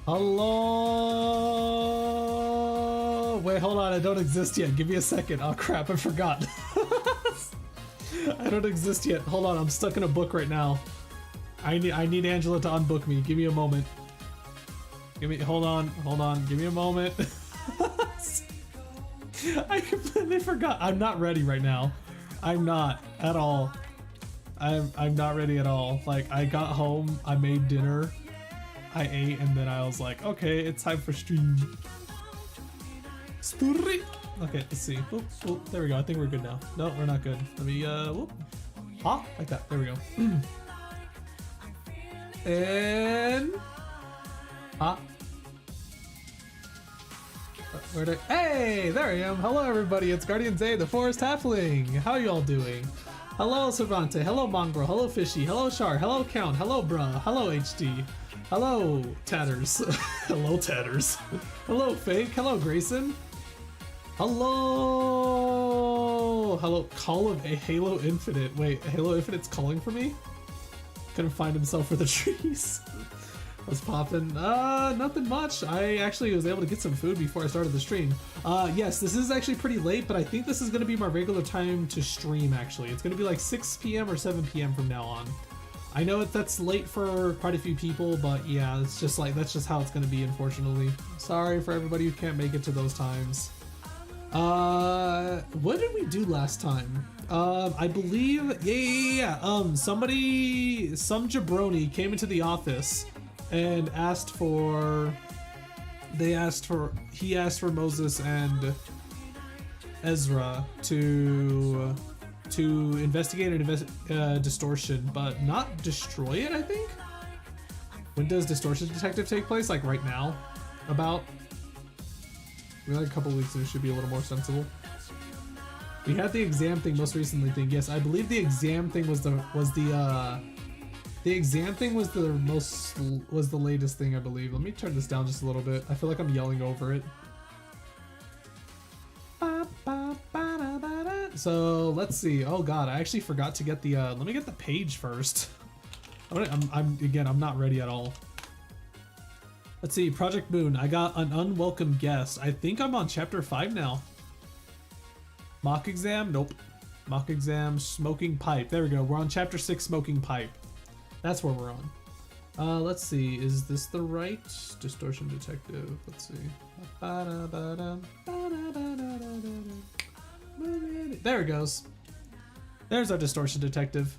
Hello. Wait, hold on. I don't exist yet. Give me a second. Oh crap! I forgot. I don't exist yet. Hold on. I'm stuck in a book right now. I need Angela to unbook me. Give me a moment. Hold on. Give me a moment. I completely forgot. I'm not ready right now. I'm not at all. I'm not ready at all. Like, I got home, I made dinner, I ate, and then I was like, okay, it's time for stream. Okay, let's see. Whoop, whoop, there we go. I think we're good now. No, we're not good. Let me whoop. Ah, like that. There we go. And hey, there I am. Hello everybody, it's Guardian Zay, the Forest Halfling. How you all doing? Hello Cervante, hello Mongrel, hello Fishy, hello Char, hello Count, hello Bruh, hello HD, hello Tatters, hello Tatters, hello Fake, hello Grayson, hello Call of a Halo Infinite. Wait, Halo Infinite's calling for me? Couldn't find himself for the trees. What's poppin'? Nothing much. I actually was able to get some food before I started the stream. Yes, this is actually pretty late, but I think this is gonna be my regular time to stream, actually. It's gonna be like 6 p.m. or 7 p.m. from now on. I know that's late for quite a few people, but yeah, it's just like, that's just how it's gonna be, unfortunately. Sorry for everybody who can't make it to those times. What did we do last time? I believe, yeah. Some jabroni came into the office and he asked for Moses and Ezra to investigate and Distortion, but not destroy it, I think? When does Distortion Detective take place? Like right now? About? Maybe like a couple weeks and it should be a little more sensible. We had the exam thing most recently thing. Yes, I believe the exam thing was the latest thing, I believe. Let me turn this down just a little bit. I feel like I'm yelling over it. So let's see. Oh god, I actually forgot to get the let me get the page first. I'm not ready at all. Let's see, Project Moon. I got an unwelcome guest. I think I'm on chapter 5 now. Mock exam? Nope. Mock exam, smoking pipe. There we go. We're on chapter 6, smoking pipe. That's where we're on. Let's see. Is this the right Distortion Detective? Let's see. There it goes. There's our Distortion Detective.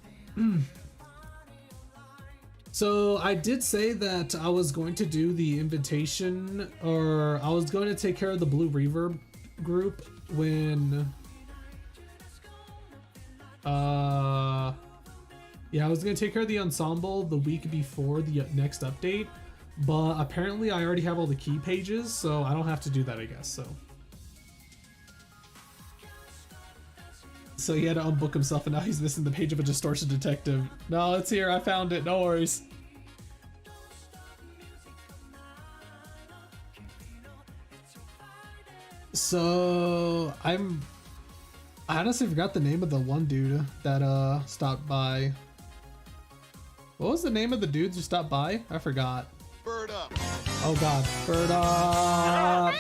So I did say that I was going to do the invitation, or I was going to take care of the Blue Reverb group when yeah, I was gonna take care of the ensemble the week before the next update, but apparently I already have all the key pages, so I don't have to do that, I guess. So he had to unbook himself, and now he's missing the page of a Distortion Detective. No, it's here. I found it. No worries. So I honestly forgot the name of the one dude that stopped by. What was the name of the dudes who stopped by? I forgot. Bird up. Oh god, bird up.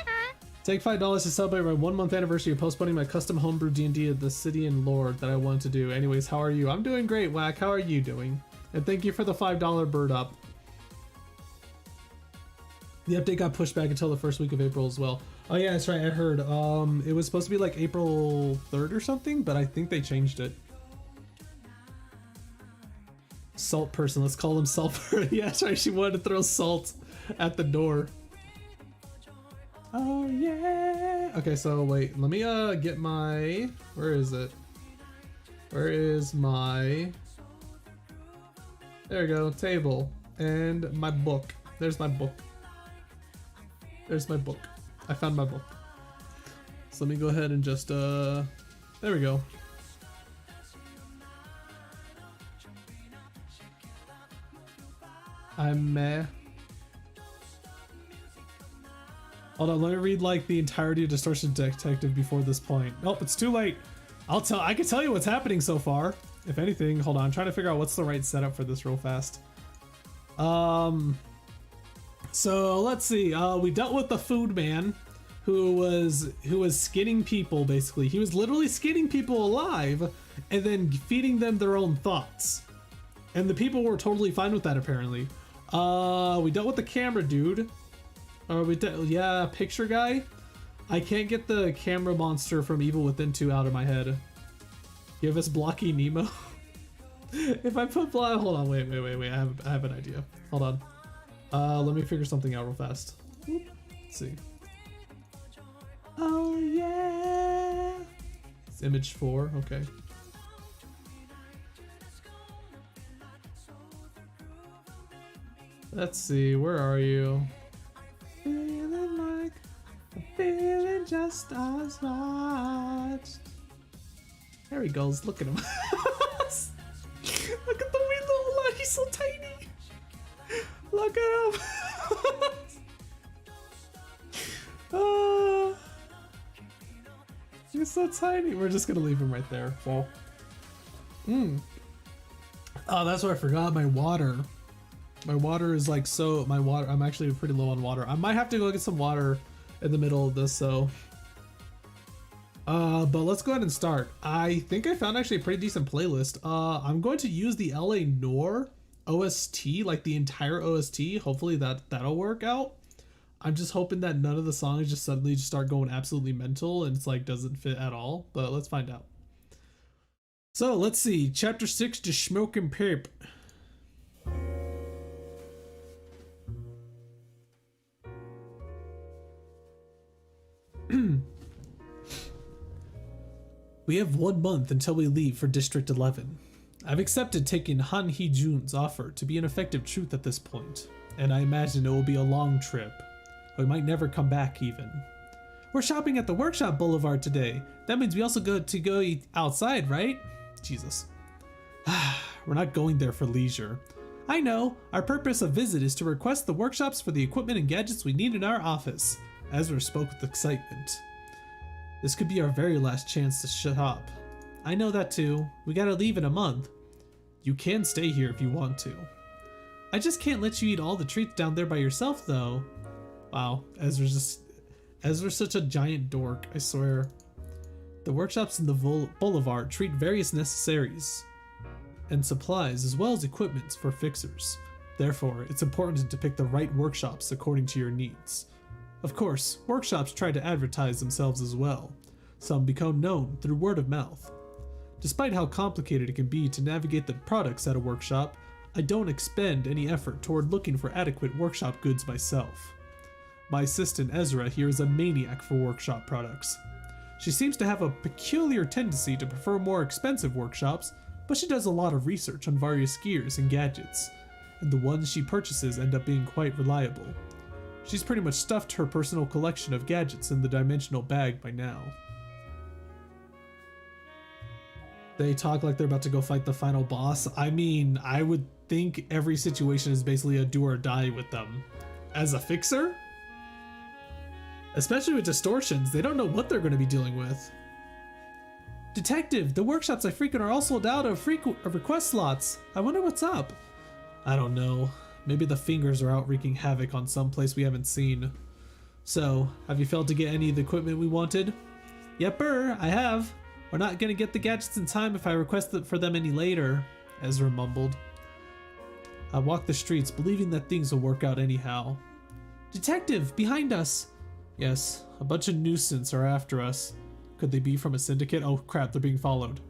Take $5 to celebrate my 1 month anniversary of postponing my custom homebrew D&D of the city and lord that I wanted to do. Anyways, how are you? I'm doing great, Whack. How are you doing? And thank you for the $5 bird up. The update got pushed back until the first week of April as well. Oh yeah, that's right, I heard. It was supposed to be like April 3rd or something, but I think they changed it. Salt person, let's call him Salt. Yeah, that's right, she wanted to throw salt at the door. Oh yeah. Okay, so wait, let me get my, where is it? Where is my, there we go, table and my book. There's my book. There's my book. I found my book. So let me go ahead and just there we go. Hold on, let me read like the entirety of Distortion Detective before this point. Nope, it's too late. I can tell you what's happening so far. If anything, hold on, I'm trying to figure out what's the right setup for this real fast. So let's see. We dealt with the food man, who was skinning people. Basically, he was literally skinning people alive and then feeding them their own thoughts. And the people were totally fine with that, apparently. We dealt with the camera dude. Yeah, picture guy. I can't get the camera monster from Evil Within 2 out of my head. Give us Blocky Nemo. If I put hold on, wait. I have an idea. Hold on. Let me figure something out real fast. Let's see. Oh yeah. It's image 4. Okay. Let's see. Where are you? Feeling like I'm feeling just as much. There he goes. Look at him. Look at the wee little lad. He's so tiny. Look at him. He's so tiny. We're just gonna leave him right there. Well. Oh, that's what I forgot. My water. My water is like so. I'm actually pretty low on water. I might have to go get some water in the middle of this. So. But let's go ahead and start. I think I found actually a pretty decent playlist. I'm going to use the LA Noir OST, like the entire OST. Hopefully that'll work out. I'm just hoping that none of the songs just suddenly just start going absolutely mental and it's like doesn't fit at all, but let's find out. So let's see, chapter 6, to Smoke and Pip. We have 1 month until we leave for District 11. I've accepted taking Han Hee-jun's offer to be an effective truth at this point, and I imagine it will be a long trip. We might never come back even. We're shopping at the Workshop Boulevard today. That means we also go eat outside, right? Jesus. We're not going there for leisure. I know. Our purpose of visit is to request the workshops for the equipment and gadgets we need in our office. Ezra spoke with excitement. This could be our very last chance to shop. I know that too. We gotta leave in a month. You can stay here if you want to. I just can't let you eat all the treats down there by yourself though. Wow, Ezra's such a giant dork, I swear. The workshops in the boulevard treat various necessaries and supplies as well as equipment for fixers. Therefore, it's important to pick the right workshops according to your needs. Of course, workshops try to advertise themselves as well. Some become known through word of mouth. Despite how complicated it can be to navigate the products at a workshop, I don't expend any effort toward looking for adequate workshop goods myself. My assistant Ezra here is a maniac for workshop products. She seems to have a peculiar tendency to prefer more expensive workshops, but she does a lot of research on various gears and gadgets, and the ones she purchases end up being quite reliable. She's pretty much stuffed her personal collection of gadgets in the dimensional bag by now. They talk like they're about to go fight the final boss. I mean, I would think every situation is basically a do or die with them. As a fixer? Especially with distortions, they don't know what they're going to be dealing with. Detective, the workshops I frequent are all sold out of request slots. I wonder what's up. I don't know. Maybe the fingers are out wreaking havoc on some place we haven't seen. So, have you failed to get any of the equipment we wanted? Yepper, I have. We're not gonna get the gadgets in time if I request for them any later, Ezra mumbled. I walked the streets believing that things will work out anyhow. Detective, behind us! Yes, a bunch of nuisance are after us. Could they be from a syndicate? Oh crap, they're being followed.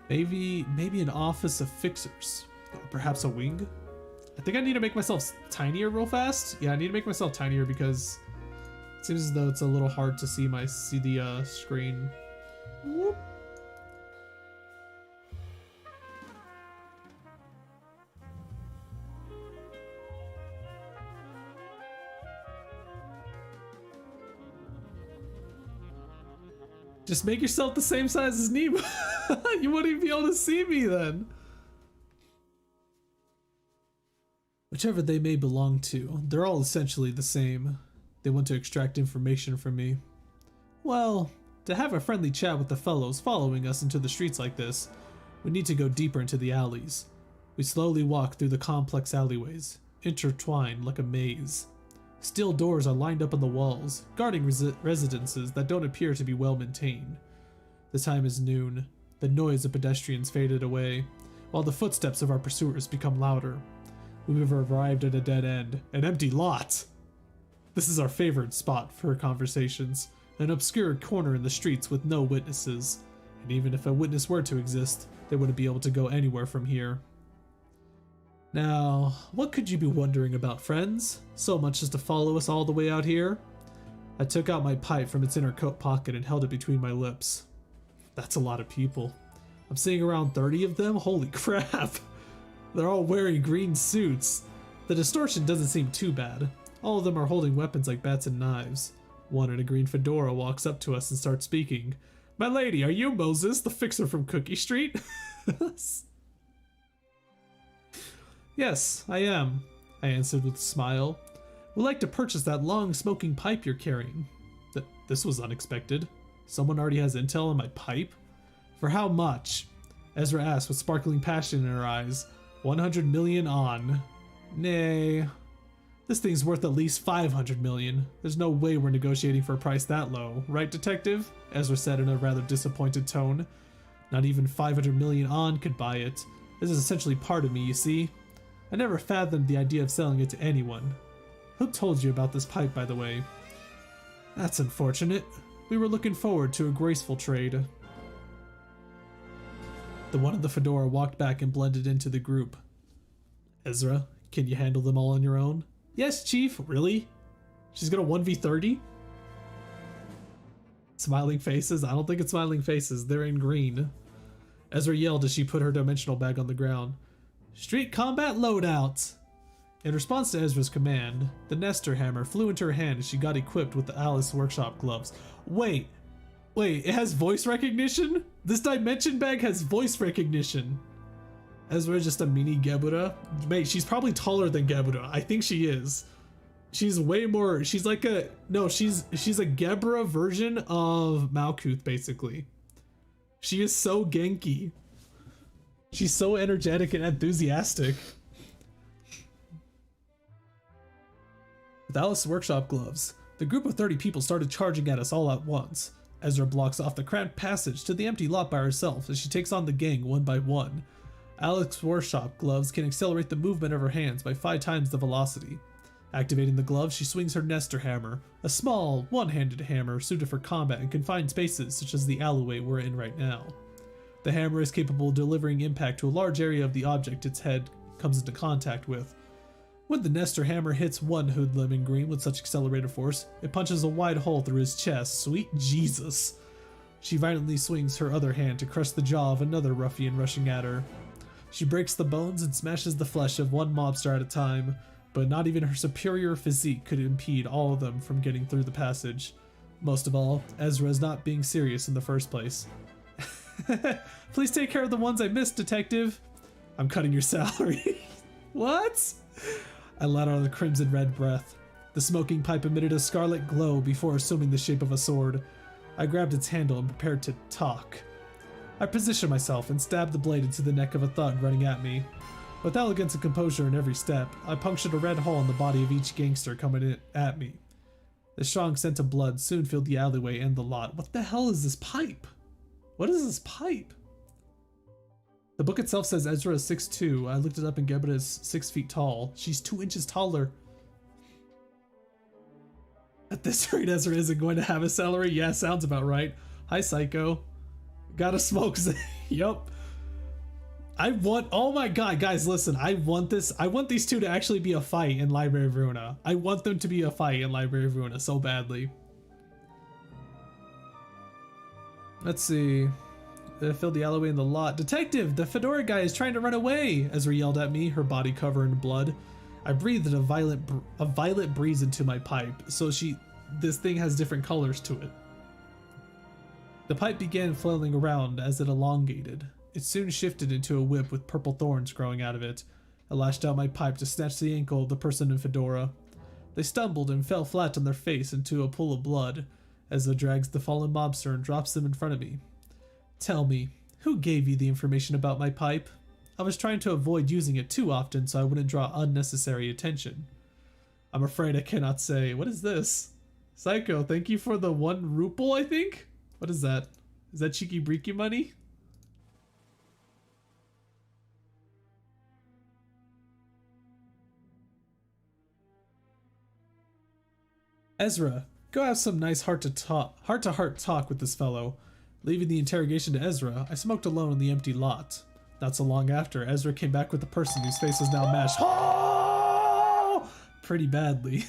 Maybe an office of fixers. Or perhaps a wing? I think I need to make myself tinier real fast. Yeah, I need to make myself tinier because it seems as though it's a little hard to see the screen. Whoop. Just make yourself the same size as Nemo. You wouldn't even be able to see me then. Whichever they may belong to, they're all essentially the same. They want to extract information from me. Well, to have a friendly chat with the fellows following us into the streets like this, we need to go deeper into the alleys. We slowly walk through the complex alleyways, intertwined like a maze. Steel doors are lined up on the walls, guarding residences that don't appear to be well maintained. The time is noon. The noise of pedestrians faded away, while the footsteps of our pursuers become louder. We've arrived at a dead end, an empty lot. This is our favorite spot for conversations, an obscure corner in the streets with no witnesses. And even if a witness were to exist, they wouldn't be able to go anywhere from here. Now, what could you be wondering about, friends? So much as to follow us all the way out here? I took out my pipe from its inner coat pocket and held it between my lips. That's a lot of people. I'm seeing around 30 of them? Holy crap! They're all wearing green suits. The distortion doesn't seem too bad. All of them are holding weapons like bats and knives. One in a green fedora walks up to us and starts speaking. My lady, are you Moses, the fixer from Cookie Street? Yes, I am, I answered with a smile. Would like to purchase that long smoking pipe you're carrying. This was unexpected. Someone already has intel on my pipe? For how much? Ezra asked with sparkling passion in her eyes. 100 million on. Nay. This thing's worth at least 500 million. There's no way we're negotiating for a price that low, right, detective? Ezra said in a rather disappointed tone. Not even 500 million on could buy it. This is essentially part of me, you see. I never fathomed the idea of selling it to anyone. Who told you about this pipe, by the way? That's unfortunate. We were looking forward to a graceful trade. The one in the fedora walked back and blended into the group. Ezra, can you handle them all on your own? Yes, Chief. Really? She's gonna 1v30? Smiling faces? I don't think it's smiling faces. They're in green. Ezra yelled as she put her dimensional bag on the ground. Street combat loadout! In response to Ezra's command, the Nestor hammer flew into her hand as she got equipped with the Yurias Workshop gloves. Wait, it has voice recognition? This dimension bag has voice recognition. Ezra is just a mini Gebura. Mate, she's probably taller than Gebura. I think she is. She's way more, she's like a, no, she's a Gebura version of Malkuth, basically. She is so Genki. She's so energetic and enthusiastic. With Yurias Workshop gloves, the group of 30 people started charging at us all at once. Ezra blocks off the cramped passage to the empty lot by herself as she takes on the gang one by one. Yurias Workshop gloves can accelerate the movement of her hands by 5 times the velocity. Activating the glove, she swings her Nestor hammer, a small, one-handed hammer suited for combat in confined spaces such as the alleyway we're in right now. The hammer is capable of delivering impact to a large area of the object its head comes into contact with. When the Nestor hammer hits one hoodlum in green with such accelerated force, it punches a wide hole through his chest. Sweet Jesus! She violently swings her other hand to crush the jaw of another ruffian rushing at her. She breaks the bones and smashes the flesh of one mobster at a time, but not even her superior physique could impede all of them from getting through the passage. Most of all, Ezra is not being serious in the first place. Please take care of the ones I missed, detective. I'm cutting your salary. What? I let out a crimson red breath. The smoking pipe emitted a scarlet glow before assuming the shape of a sword. I grabbed its handle and prepared to talk. I positioned myself and stabbed the blade into the neck of a thug running at me. With elegance and composure in every step, I punctured a red hole in the body of each gangster coming at me. The strong scent of blood soon filled the alleyway and the lot. What the hell is this pipe? What is this pipe? The book itself says Ezra is 6'2". I looked it up and Gebra is 6 feet tall. She's 2 inches taller. At this rate, Ezra isn't going to have a salary? Yeah, sounds about right. Hi, Psycho. Gotta smoke. Yup. Oh my god, guys, listen. I want these two to actually be a fight in Library of Ruina. I want them to be a fight in Library of Ruina so badly. Let's see. They filled the alleyway in the lot. Detective, the fedora guy is trying to run away, Ezra yelled at me, her body covered in blood. I breathed a violet breeze into my pipe, so this thing has different colors to it. The pipe began flailing around as it elongated. It soon shifted into a whip with purple thorns growing out of it. I lashed out my pipe to snatch the ankle of the person in fedora. They stumbled and fell flat on their face into a pool of blood. Ezra drags the fallen mobster and drops them in front of me. Tell me, who gave you the information about my pipe? I was trying to avoid using it too often so I wouldn't draw unnecessary attention. I'm afraid I cannot say. What is this? Psycho, thank you for the 1 ruble, I think? What is that? Is that cheeky breaky money? Ezra, go have some nice heart-to-heart talk with this fellow. Leaving the interrogation to Ezra, I smoked alone in the empty lot. Not so long after, Ezra came back with the person whose face was now mashed pretty badly.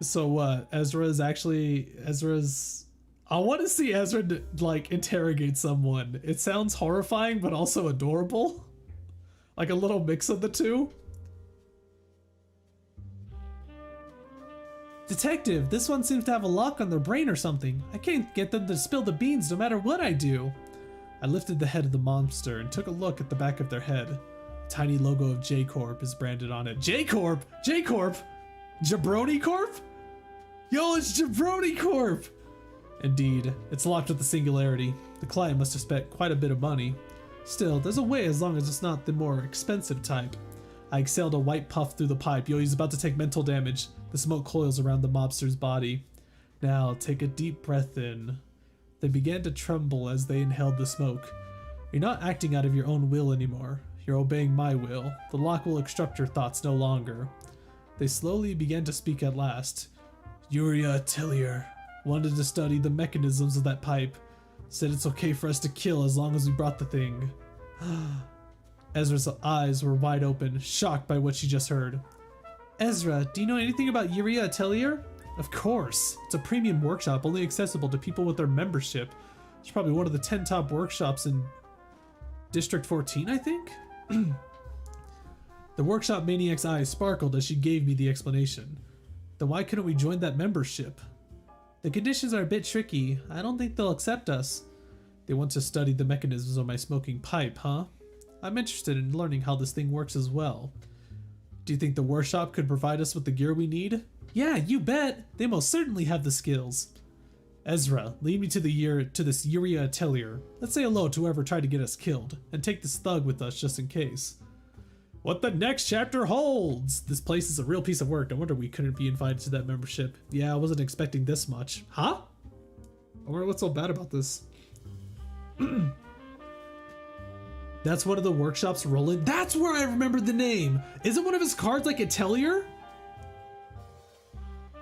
So what? Ezra's... I want to see Ezra like interrogate someone. It sounds horrifying, but also adorable. Like a little mix of the two. Detective, this one seems to have a lock on their brain or something. I can't get them to spill the beans no matter what I do. I lifted the head of the monster and took a look at the back of their head. A tiny logo of J-Corp is branded on it. J-Corp? J-Corp? Jabroni Corp? Yo, it's Jabroni Corp! Indeed, it's locked with the singularity. The client must have spent quite a bit of money. Still, there's a way as long as it's not the more expensive type. I exhaled a white puff through the pipe. Yo, he's about to take mental damage. The smoke coils around the mobster's body. Now, take a deep breath in. They began to tremble as they inhaled the smoke. You're not acting out of your own will anymore. You're obeying my will. The lock will obstruct your thoughts no longer. They slowly began to speak at last. Yuria Atelier wanted to study the mechanisms of that pipe. Said it's okay for us to kill as long as we brought the thing. Ezra's eyes were wide open, shocked by what she just heard. Ezra, do you know anything about Yuria Atelier? Of course. It's a premium workshop only accessible to people with their membership. It's probably one of the 10 top workshops in District 14, I think? The workshop maniac's eyes sparkled as she gave me the explanation. Then why couldn't we join that membership? The conditions are a bit tricky. I don't think they'll accept us. They want to study the mechanisms of my smoking pipe, huh? I'm interested in learning how this thing works as well. Do you think the workshop could provide us with the gear we need? Yeah, you bet! They most certainly have the skills. Ezra, lead me to this Yuria Atelier. Let's say hello to whoever tried to get us killed, and take this thug with us just in case. What the next chapter holds! This place is a real piece of work. No wonder we couldn't be invited to that membership. Yeah, I wasn't expecting this much. Huh? I wonder what's so bad about this. That's one of the workshops rolling. That's where I remember the name. Isn't one of his cards like Atelier?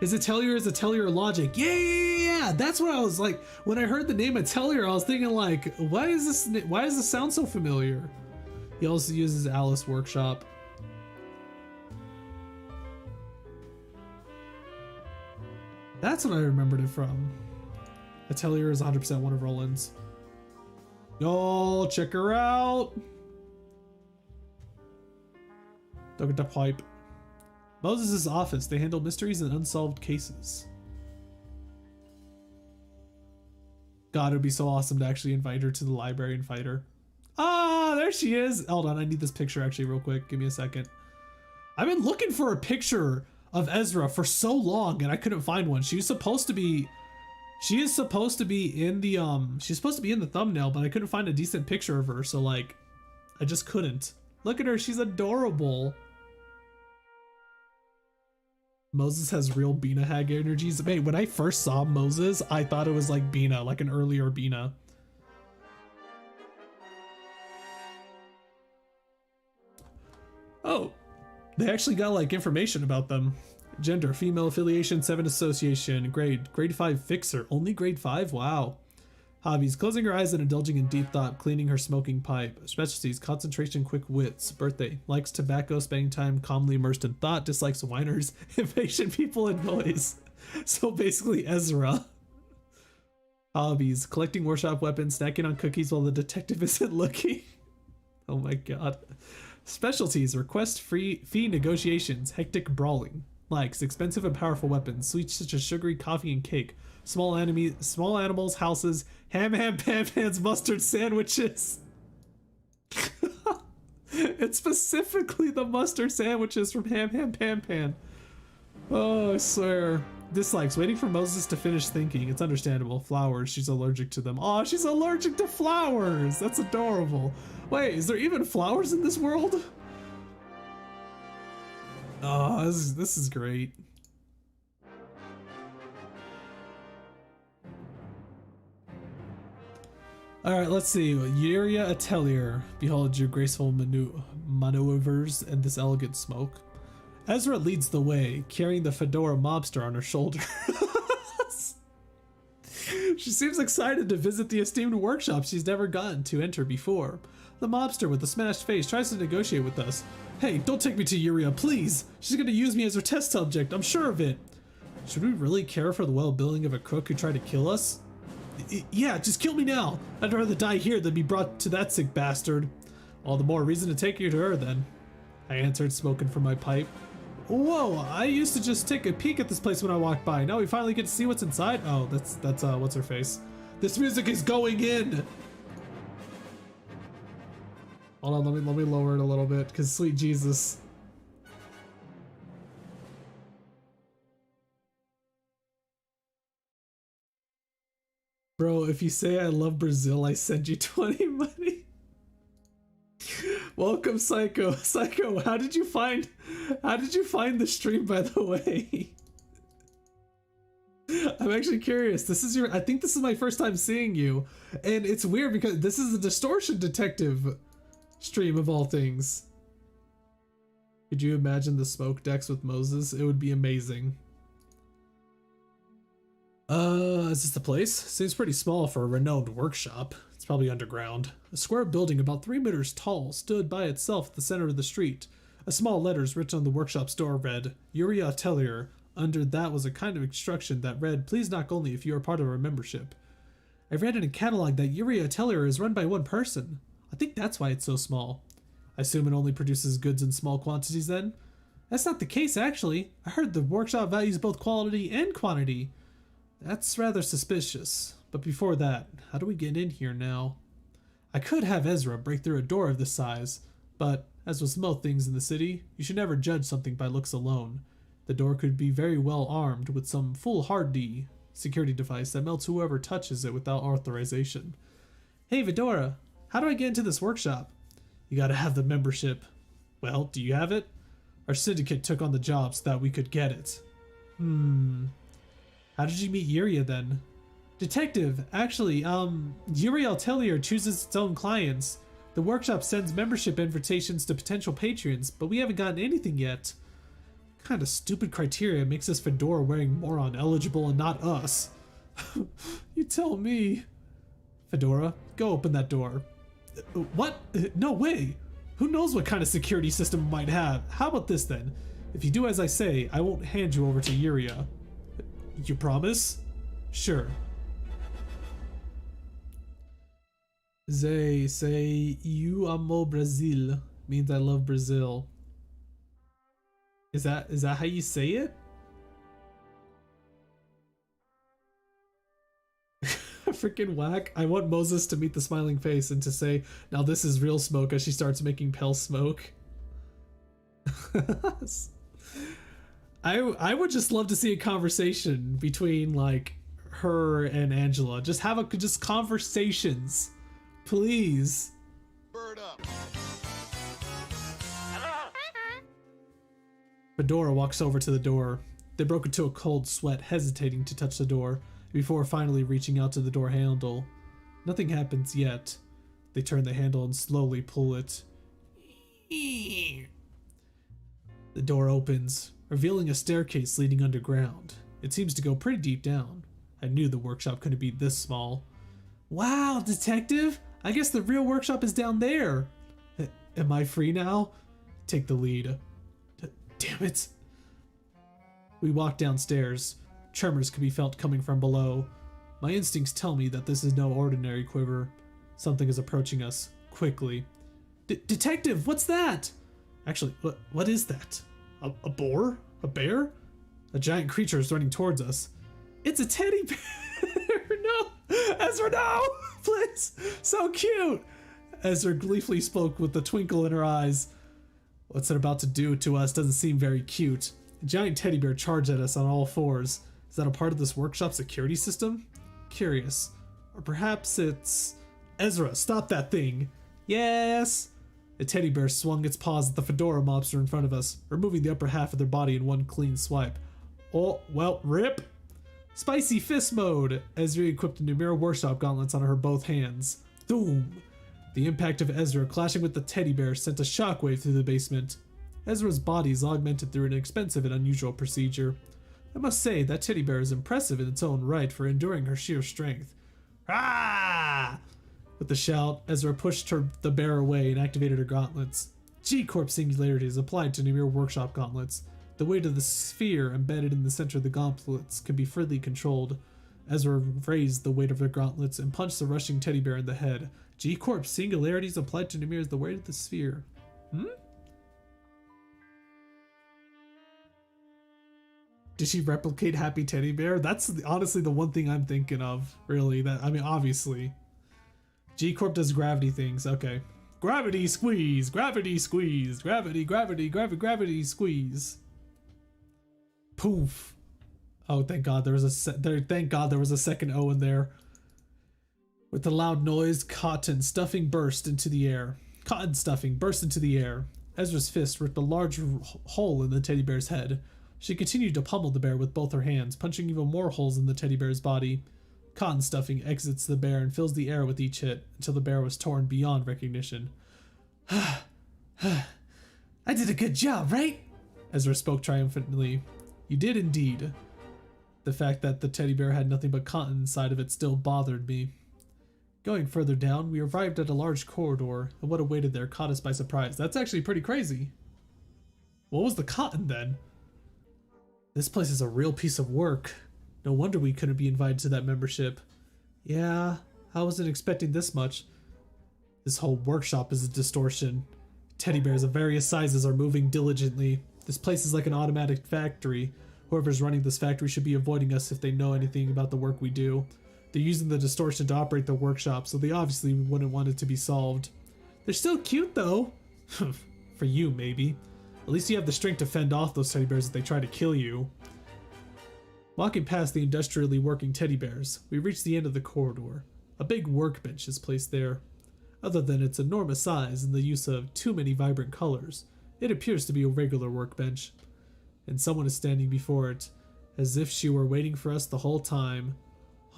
His Atelier is Atelier Logic. Yeah. That's what I was like. When I heard the name Atelier, I was thinking like, why does this sound so familiar? He also uses Alice Workshop. That's what I remembered it from. Atelier is 100% one of Roland's. Yo, check her out. Look at the pipe. Moses' office. They handle mysteries and unsolved cases. God, it would be so awesome to actually invite her to the library and fight her. Ah, there she is. Hold on, I need this picture actually real quick. Give me a second. I've been looking for a picture of Ezra for so long and I couldn't find one. She is supposed to be in the thumbnail, but I couldn't find a decent picture of her, so like I just couldn't. Look at her, she's adorable. Moses has real Bina hag energies. Wait, when I first saw Moses, I thought it was like Bina, like an earlier Bina. Oh, they actually got like information about them. Gender, female affiliation, 7 association, grade 5 fixer, only grade 5, wow. Hobbies, closing her eyes and indulging in deep thought, cleaning her smoking pipe. Specialties, concentration, quick wits. Birthday, likes tobacco, spending time calmly immersed in thought, dislikes whiners, impatient people, and noise. So basically Ezra. Hobbies, collecting workshop weapons, snacking on cookies while the detective isn't looking. Oh my god. Specialties, request fee negotiations, hectic brawling. Likes, expensive and powerful weapons, sweets such as sugary coffee and cake, small animals, houses, pans, mustard sandwiches. It's specifically the mustard sandwiches from pan. Oh, I swear. Dislikes, waiting for Moses to finish thinking. It's understandable. Flowers, she's allergic to them. Oh, she's allergic to flowers. That's adorable. Wait, is there even flowers in this world? Oh, this is great. Alright, let's see. Yuria Atelier. Behold your graceful maneuvers and this elegant smoke. Ezra leads the way, carrying the fedora mobster on her shoulder. She seems excited to visit the esteemed workshop she's never gotten to enter before. The mobster with the smashed face tries to negotiate with us. Hey, don't take me to Yuria, please! She's gonna use me as her test subject, I'm sure of it! Should we really care for the well-being of a crook who tried to kill us? Yeah, just kill me now! I'd rather die here than be brought to that sick bastard. All the more reason to take you to her then. I answered, smoking from my pipe. Whoa, I used to just take a peek at this place when I walked by. Now we finally get to see what's inside. Oh, that's what's her face. This music is going in! Hold on, let me lower it a little bit, because sweet Jesus. Bro, if you say I love Brazil, I send you 20 money. Welcome, Psycho. Psycho, how did you find the stream, by the way? I'm actually curious. I think this is my first time seeing you. And it's weird because this is a Distortion detective stream of all things. Could you imagine the smoke decks with Moses? It would be amazing. Is this the place? Seems pretty small for a renowned workshop. It's probably underground. A square building about 3 meters tall stood by itself at the center of the street. A small letters written on the workshop's door read, Yuria Atelier. Under that was a kind of instruction that read, please knock only if you are part of our membership. I read in a catalog that Yuria Atelier is run by one person. I think that's why it's so small. I assume it only produces goods in small quantities then? That's not the case actually. I heard the workshop values both quality and quantity. That's rather suspicious. But before that, how do we get in here now? I could have Ezra break through a door of this size, but as with most things in the city, you should never judge something by looks alone. The door could be very well armed with some foolhardy security device that melts whoever touches it without authorization. Hey Fedora, how do I get into this workshop? You gotta have the membership. Well, do you have it? Our syndicate took on the job so that we could get it. How did you meet Yuria then? Detective, actually, Yuria Atelier chooses its own clients. The workshop sends membership invitations to potential patrons, but we haven't gotten anything yet. What kind of stupid criteria makes this fedora wearing moron eligible and not us? You tell me. Fedora, go open that door. What? No way! Who knows what kind of security system it might have? How about this then? If you do as I say, I won't hand you over to Yuria. You promise? Sure. They say you amo Brazil means I love Brazil. Is that how you say it? Freaking whack. I want Moses to meet the smiling face and to say, now this is real smoke as she starts making pale smoke. I would just love to see a conversation between like her and Angela. Just have just conversations. Please. Bird up. Fedora walks over to the door. They broke into a cold sweat, hesitating to touch the door, before finally reaching out to the door handle. Nothing happens yet. They turn the handle and slowly pull it. The door opens, revealing a staircase leading underground. It seems to go pretty deep down. I knew the workshop couldn't be this small. Wow, detective! I guess the real workshop is down there! Am I free now? Take the lead. Damn it! We walk downstairs. Tremors can be felt coming from below. My instincts tell me that this is no ordinary quiver. Something is approaching us, quickly. Detective, what's that? Actually, what is that? A boar? A bear? A giant creature is running towards us. It's a teddy bear! No! Ezra, no! Please! So cute! Ezra gleefully spoke with a twinkle in her eyes. What's it about to do to us doesn't seem very cute. A giant teddy bear charged at us on all fours. Is that a part of this workshop security system? Curious. Or perhaps it's... Ezra, stop that thing! Yes! A teddy bear swung its paws at the fedora mobster in front of us, removing the upper half of their body in one clean swipe. Oh, well, rip! Spicy fist mode! Ezra equipped Yurias Workshop gauntlets on her both hands. Boom! The impact of Ezra clashing with the teddy bear sent a shockwave through the basement. Ezra's body is augmented through an expensive and unusual procedure. I must say, that teddy bear is impressive in its own right for enduring her sheer strength. Ah! With a shout, Ezra pushed the bear away and activated her gauntlets. G-Corp singularity is applied to Yurias Workshop gauntlets. The weight of the sphere embedded in the center of the gauntlets can be freely controlled. Ezra raised the weight of her gauntlets and punched the rushing teddy bear in the head. G-Corp singularity is applied to Yurias the weight of the sphere. Did she replicate Happy Teddy Bear? That's honestly the one thing I'm thinking of, really. Obviously. G-Corp does gravity things, okay. Gravity squeeze, gravity squeeze, gravity, gravity squeeze. Poof. Oh, thank God there was a second O in there. With the loud noise, cotton stuffing burst into the air. Cotton stuffing burst into the air. Ezra's fist ripped a large hole in the teddy bear's head. She continued to pummel the bear with both her hands, punching even more holes in the teddy bear's body. Cotton stuffing exits the bear and fills the air with each hit, until the bear was torn beyond recognition. I did a good job, right? Ezra spoke triumphantly. You did indeed. The fact that the teddy bear had nothing but cotton inside of it still bothered me. Going further down, we arrived at a large corridor, and what awaited there caught us by surprise. That's actually pretty crazy. What was the cotton then? This place is a real piece of work. No wonder we couldn't be invited to that membership. Yeah, I wasn't expecting this much. This whole workshop is a distortion. Teddy bears of various sizes are moving diligently. This place is like an automatic factory. Whoever's running this factory should be avoiding us if they know anything about the work we do. They're using the distortion to operate the workshop, so they obviously wouldn't want it to be solved. They're still cute though. For you, maybe. At least you have the strength to fend off those teddy bears if they try to kill you. Walking past the industrially working teddy bears, we reach the end of the corridor. A big workbench is placed there. Other than its enormous size and the use of too many vibrant colors, it appears to be a regular workbench. And someone is standing before it, as if she were waiting for us the whole time.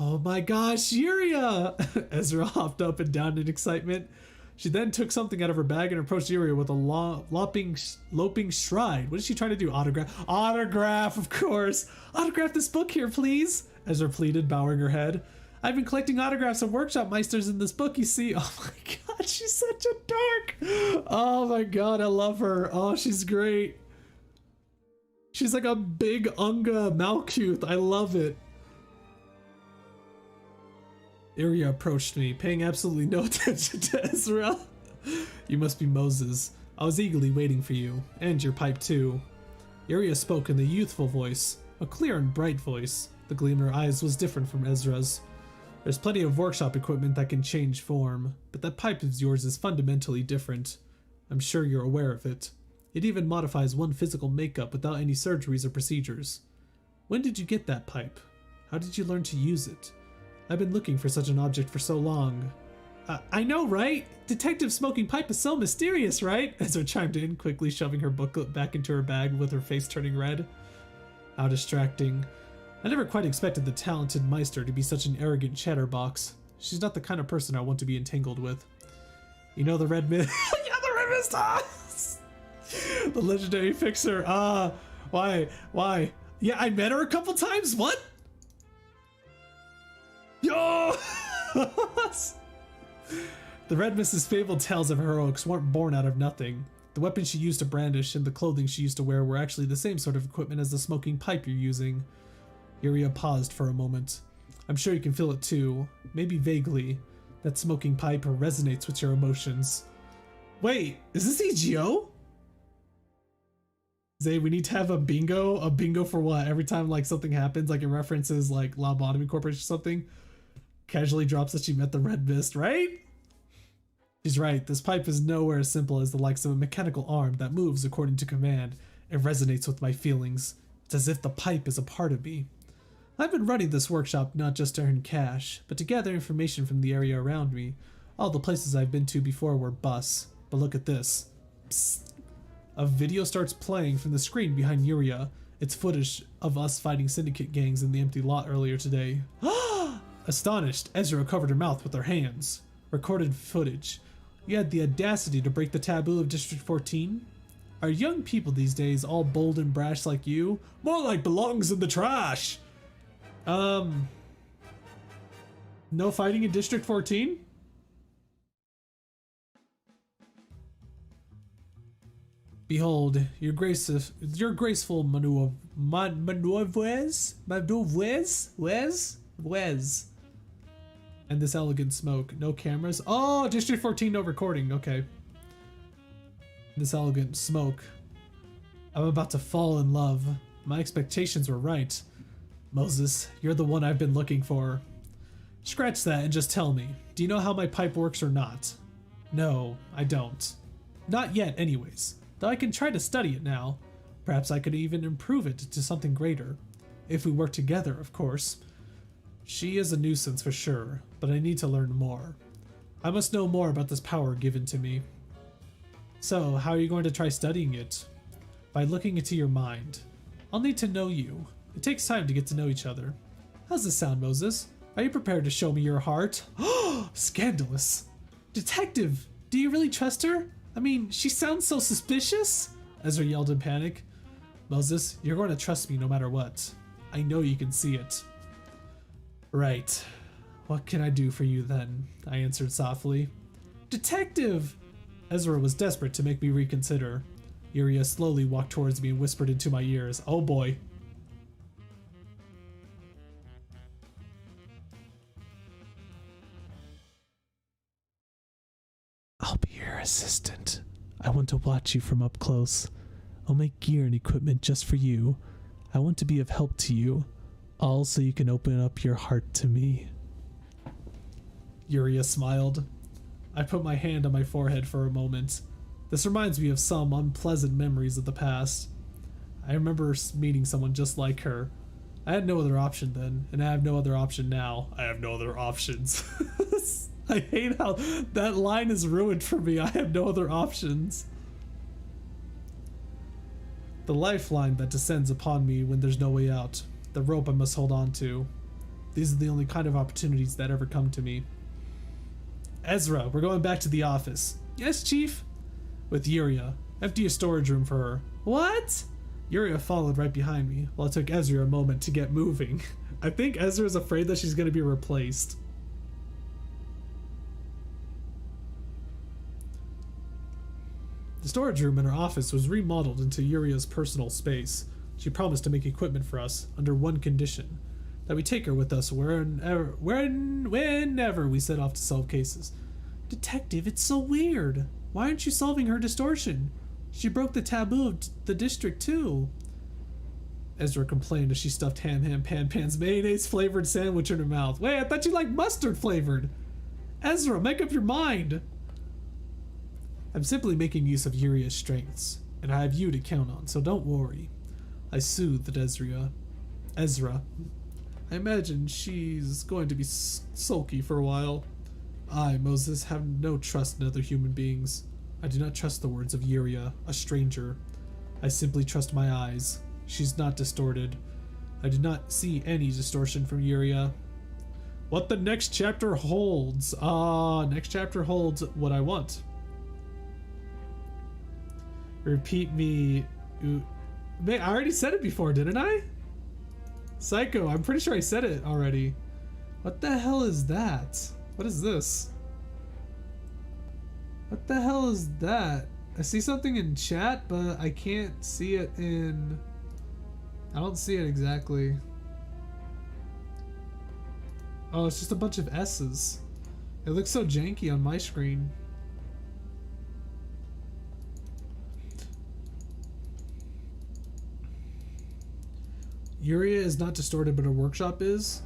Oh my gosh, Yuria! Ezra hopped up and down in excitement. She then took something out of her bag and approached Yuria with a loping stride. What is she trying to do? Autograph? Autograph, of course! Autograph this book here, please! Ezra pleaded, bowing her head. I've been collecting autographs of workshop meisters in this book, you see. Oh my god, she's such a dork! Oh my god, I love her. Oh, she's great. She's like a big Unga Malkuth. I love it. Yuria approached me, paying absolutely no attention to Ezra. You must be Moses. I was eagerly waiting for you, and your pipe too. Yuria spoke in the youthful voice, a clear and bright voice. The gleam in her eyes was different from Ezra's. There's plenty of workshop equipment that can change form, but that pipe of yours is fundamentally different. I'm sure you're aware of it. It even modifies one physical makeup without any surgeries or procedures. When did you get that pipe? How did you learn to use it? I've been looking for such an object for so long. I know, right? Detective smoking pipe is so mysterious, right? Ezra chimed in, quickly shoving her booklet back into her bag with her face turning red. How distracting. I never quite expected the talented Meister to be such an arrogant chatterbox. She's not the kind of person I want to be entangled with. You know the Red Mist? Yeah, the Red Mist! Ah! The legendary fixer. Why? Yeah, I met her a couple times. What? Yo! The Red Mist's fabled tales of heroics weren't born out of nothing. The weapons she used to brandish and the clothing she used to wear were actually the same sort of equipment as the smoking pipe you're using. Yuria paused for a moment. I'm sure you can feel it too, maybe vaguely. That smoking pipe resonates with your emotions. Wait, is this EGO? Zay, we need to have a bingo. A bingo for what? Every time like something happens, like it references like Lobotomy Corporation or something, casually drops that she met the Red Mist, right? She's right. This pipe is nowhere as simple as the likes of a mechanical arm that moves according to command. It resonates with my feelings. It's as if the pipe is a part of me. I've been running this workshop not just to earn cash, but to gather information from the area around me. All the places I've been to before were busts. But look at this. Psst. A video starts playing from the screen behind Yuria. It's footage of us fighting syndicate gangs in the empty lot earlier today. Astonished, Ezra covered her mouth with her hands. Recorded footage. You had the audacity to break the taboo of District 14? Are young people these days all bold and brash like you? More like belongs in the trash! No fighting in District 14? Behold, your graceful maneuvers, and this elegant smoke. No cameras. Oh, District 14, no recording. Okay. This elegant smoke. I'm about to fall in love. My expectations were right. Moses, you're the one I've been looking for. Scratch that and just tell me, do you know how my pipe works or not? No, I don't. Not yet, anyways. Though I can try to study it now. Perhaps I could even improve it to something greater. If we work together, of course. She is a nuisance for sure, but I need to learn more. I must know more about this power given to me. So, how are you going to try studying it? By looking into your mind. I'll need to know you. It takes time to get to know each other. How's this sound, Moses? Are you prepared to show me your heart? Oh, scandalous. Detective, do you really trust her? I mean, she sounds so suspicious? Ezra yelled in panic. Moses, you're going to trust me no matter what. I know you can see it. Right. What can I do for you then? I answered softly. Detective! Ezra was desperate to make me reconsider. Yuria slowly walked towards me and whispered into my ears, oh boy. I'll be your assistant. I want to watch you from up close. I'll make gear and equipment just for you. I want to be of help to you, all so you can open up your heart to me. Yuria smiled. I put my hand on my forehead for a moment. This reminds me of some unpleasant memories of the past. I remember meeting someone just like her. I had no other option then, and I have no other option now. I have no other options. I hate how that line is ruined for me. I have no other options. The lifeline that descends upon me when there's no way out. The rope I must hold on to. These are the only kind of opportunities that ever come to me. Ezra, we're going back to the office. Yes, Chief? With Yuria. Empty a storage room for her. What? Yuria followed right behind me, while it took Ezra a moment to get moving. I think Ezra's afraid that she's going to be replaced. The storage room in her office was remodeled into Yuria's personal space. She promised to make equipment for us, under one condition. That we take her with us whenever we set off to solve cases. Detective, it's so weird. Why aren't you solving her distortion? She broke the taboo of the district too. Ezra complained as she stuffed Ham Pan's mayonnaise flavored sandwich in her mouth. Wait, I thought you liked mustard flavored. Ezra, make up your mind. I'm simply making use of Yuria's strengths, and I have you to count on, so don't worry. I soothed Ezra. I imagine she's going to be sulky for a while. I, Moses, have no trust in other human beings. I do not trust the words of Yuria, a stranger. I simply trust my eyes. She's not distorted. I do not see any distortion from Yuria. What the next chapter holds. Next chapter holds what I want. Repeat me. I already said it before, didn't I? Psycho, I'm pretty sure I said it already. What the hell is that? What is this? What the hell is that? I see something in chat, but I can't see it in... I don't see it exactly. Oh, it's just a bunch of S's. It looks so janky on my screen. Yuria is not distorted, but her workshop is?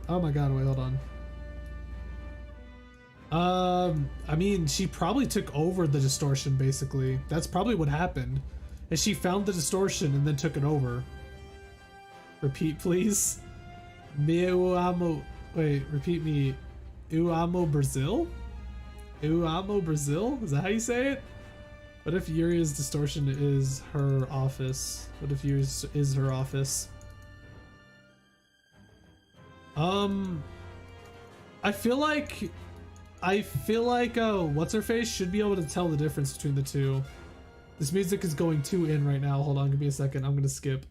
Oh my god, wait, hold on. I mean, she probably took over the distortion, basically. That's probably what happened. Is she found the distortion and then took it over. Repeat, please. Me amo... Wait, repeat me. Eu amo Brazil? Eu amo Brazil? Is that how you say it? What if Yuria's Distortion is her office? What if Yuria's is her office? I feel like what's her face should be able to tell the difference between the two. This music is going too in right now. Hold on, give me a second. I'm gonna skip.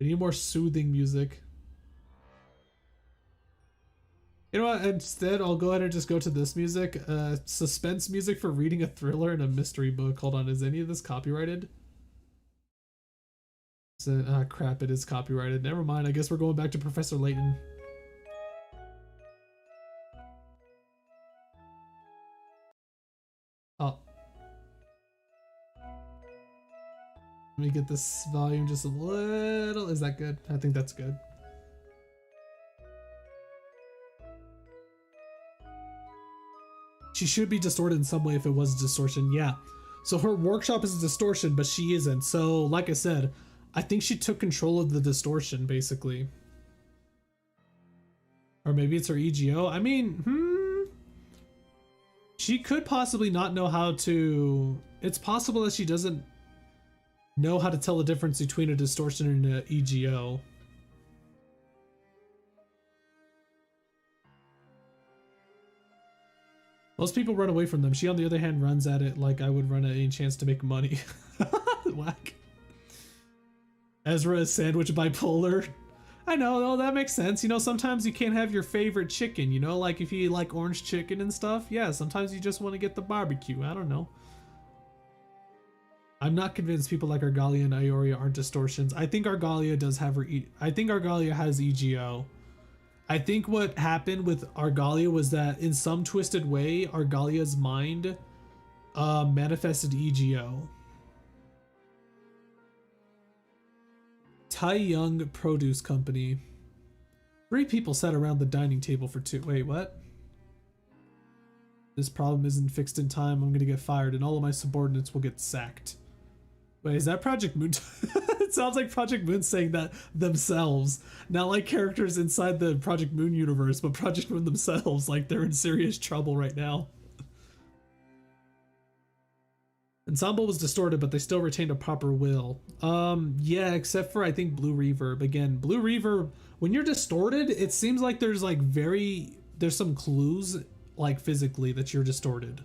I need more soothing music. You know what? Instead, I'll go ahead and just go to this music. Suspense music for reading a thriller in a mystery book. Hold on, is any of this copyrighted? Crap, it is copyrighted. Never mind, I guess we're going back to Professor Layton. Oh. Let me get this volume just a little. Is that good? I think that's good. She should be distorted in some way if it was Distortion, yeah. So her workshop is a Distortion, but she isn't. So, like I said, I think she took control of the Distortion, basically. Or maybe it's her EGO. I mean, she could possibly not know how to... It's possible that she doesn't know how to tell the difference between a Distortion and an EGO. Most people run away from them. She, on the other hand, runs at it like I would run at any chance to make money. Whack. Ezra is sandwich bipolar. I know, no, that makes sense. You know, sometimes you can't have your favorite chicken, you know? Like, if you like orange chicken and stuff, yeah, sometimes you just want to get the barbecue. I don't know. I'm not convinced people like Argalia and Ioria aren't distortions. I think Argalia does have her... I think Argalia has EGO. I think what happened with Argalia was that in some twisted way, Argalia's mind manifested EGO. Tai Young Produce Company. 3 people sat around the dining table for 2. Wait, what? This problem isn't fixed in time. I'm gonna get fired and all of my subordinates will get sacked. Wait, is that Project Moon? It sounds like Project Moon saying that themselves. Not like characters inside the Project Moon universe, but Project Moon themselves. Like they're in serious trouble right now. Ensemble was distorted, but they still retained a proper will. Yeah, except for I think Blue Reverb. Again, Blue Reverb, when you're distorted, it seems like there's like there's some clues like physically that you're distorted.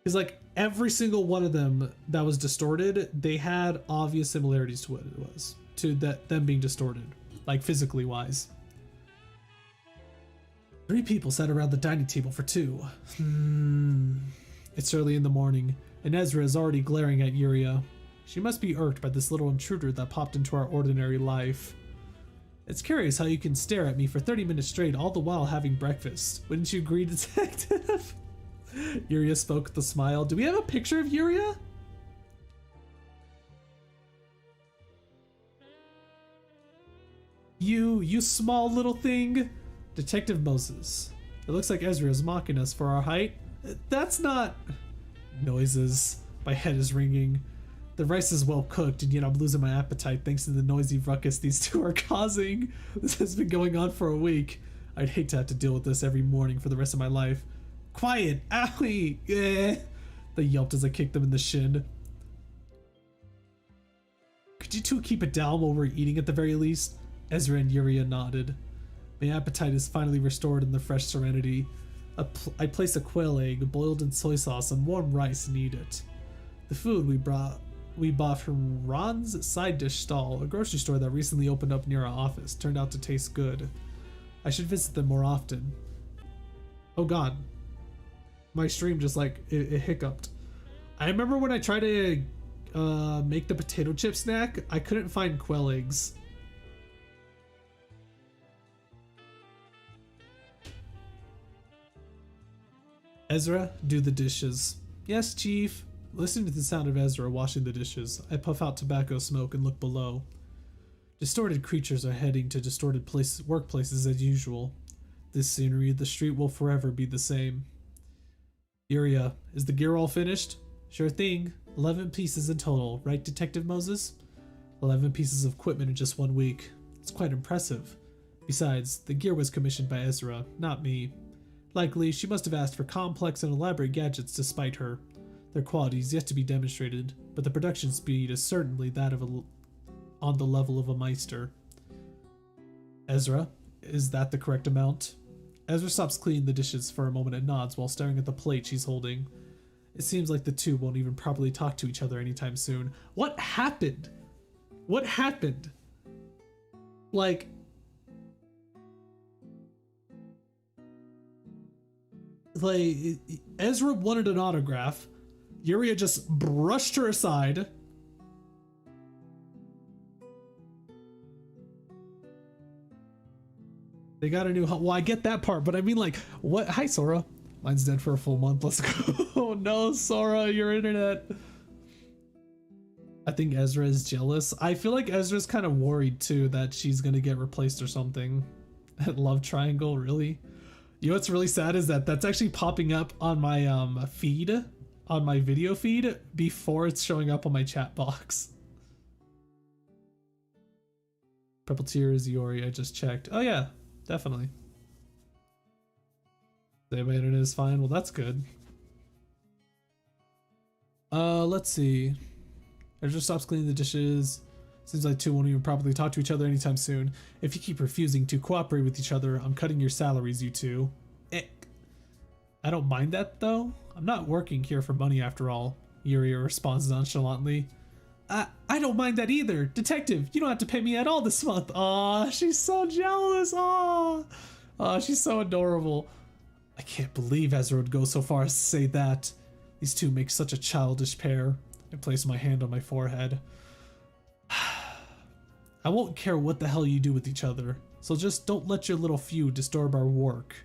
Because like every single one of them that was distorted, they had obvious similarities to what it was, to them being distorted, like physically wise. 3 people sat around the dining table for 2. It's early in the morning, and Ezra is already glaring at Yuria. She must be irked by this little intruder that popped into our ordinary life. It's curious how you can stare at me for 30 minutes straight all the while having breakfast. Wouldn't you agree, Detective? Yuria spoke with a smile. Do we have a picture of Yuria? You small little thing. Detective Moses. It looks like Ezra is mocking us for our height. That's not... Noises. My head is ringing. The rice is well cooked, and yet I'm losing my appetite thanks to the noisy ruckus these 2 are causing. This has been going on for a week. I'd hate to have to deal with this every morning for the rest of my life. Quiet! Owie! Eh. They yelped as I kicked them in the shin. Could you 2 keep it down while we're eating at the very least? Ezra and Yuria nodded. My appetite is finally restored in the fresh serenity. I place a quail egg boiled in soy sauce and warm rice and eat it. The food we bought from Ron's Side Dish Stall, a grocery store that recently opened up near our office, turned out to taste good. I should visit them more often. Oh god. My stream just like it hiccuped. I remember when I tried to make the potato chip snack, I couldn't find quail eggs. Ezra, do the dishes. Yes, Chief. Listening to the sound of Ezra washing the dishes, I puff out tobacco smoke and look below. Distorted creatures are heading to distorted workplaces as usual. This scenery, the street will forever be the same. Yuria, is the gear all finished? Sure thing. 11 pieces in total, right, Detective Moses? 11 pieces of equipment in just 1 week. It's quite impressive. Besides, the gear was commissioned by Ezra, not me. Likely, she must have asked for complex and elaborate gadgets to spite her. Their quality is yet to be demonstrated, but the production speed is certainly that of on the level of a Meister. Ezra, is that the correct amount? Ezra stops cleaning the dishes for a moment and nods while staring at the plate she's holding. It seems like the two won't even properly talk to each other anytime soon. What happened? What happened? Like... Ezra wanted an autograph. Yuria just brushed her aside. They got a new... Well, I get that part, but I mean, like, what? Hi, Sora. Mine's dead for a full month. Let's go. Oh, no, Sora, your internet. I think Ezra is jealous. I feel like Ezra's kind of worried, too, that she's going to get replaced or something. Love triangle, really? You know what's really sad is that that's actually popping up on my feed, on my video feed, before it's showing up on my chat box. Purple Tears, Yori, I just checked. Oh, yeah. Definitely. My internet is fine. Well, that's good. Let's see. Ezra stops cleaning the dishes. Seems like two won't even properly talk to each other anytime soon. If you keep refusing to cooperate with each other, I'm cutting your salaries, you two. Ick. I don't mind that, though. I'm not working here for money after all. Yuria responds nonchalantly. I don't mind that either. Detective, you don't have to pay me at all this month. Aw, she's so jealous. Aw, she's so adorable. I can't believe Ezra would go so far as to say that. These two make such a childish pair. I place my hand on my forehead. I won't care what the hell you do with each other, so just don't let your little feud disturb our work.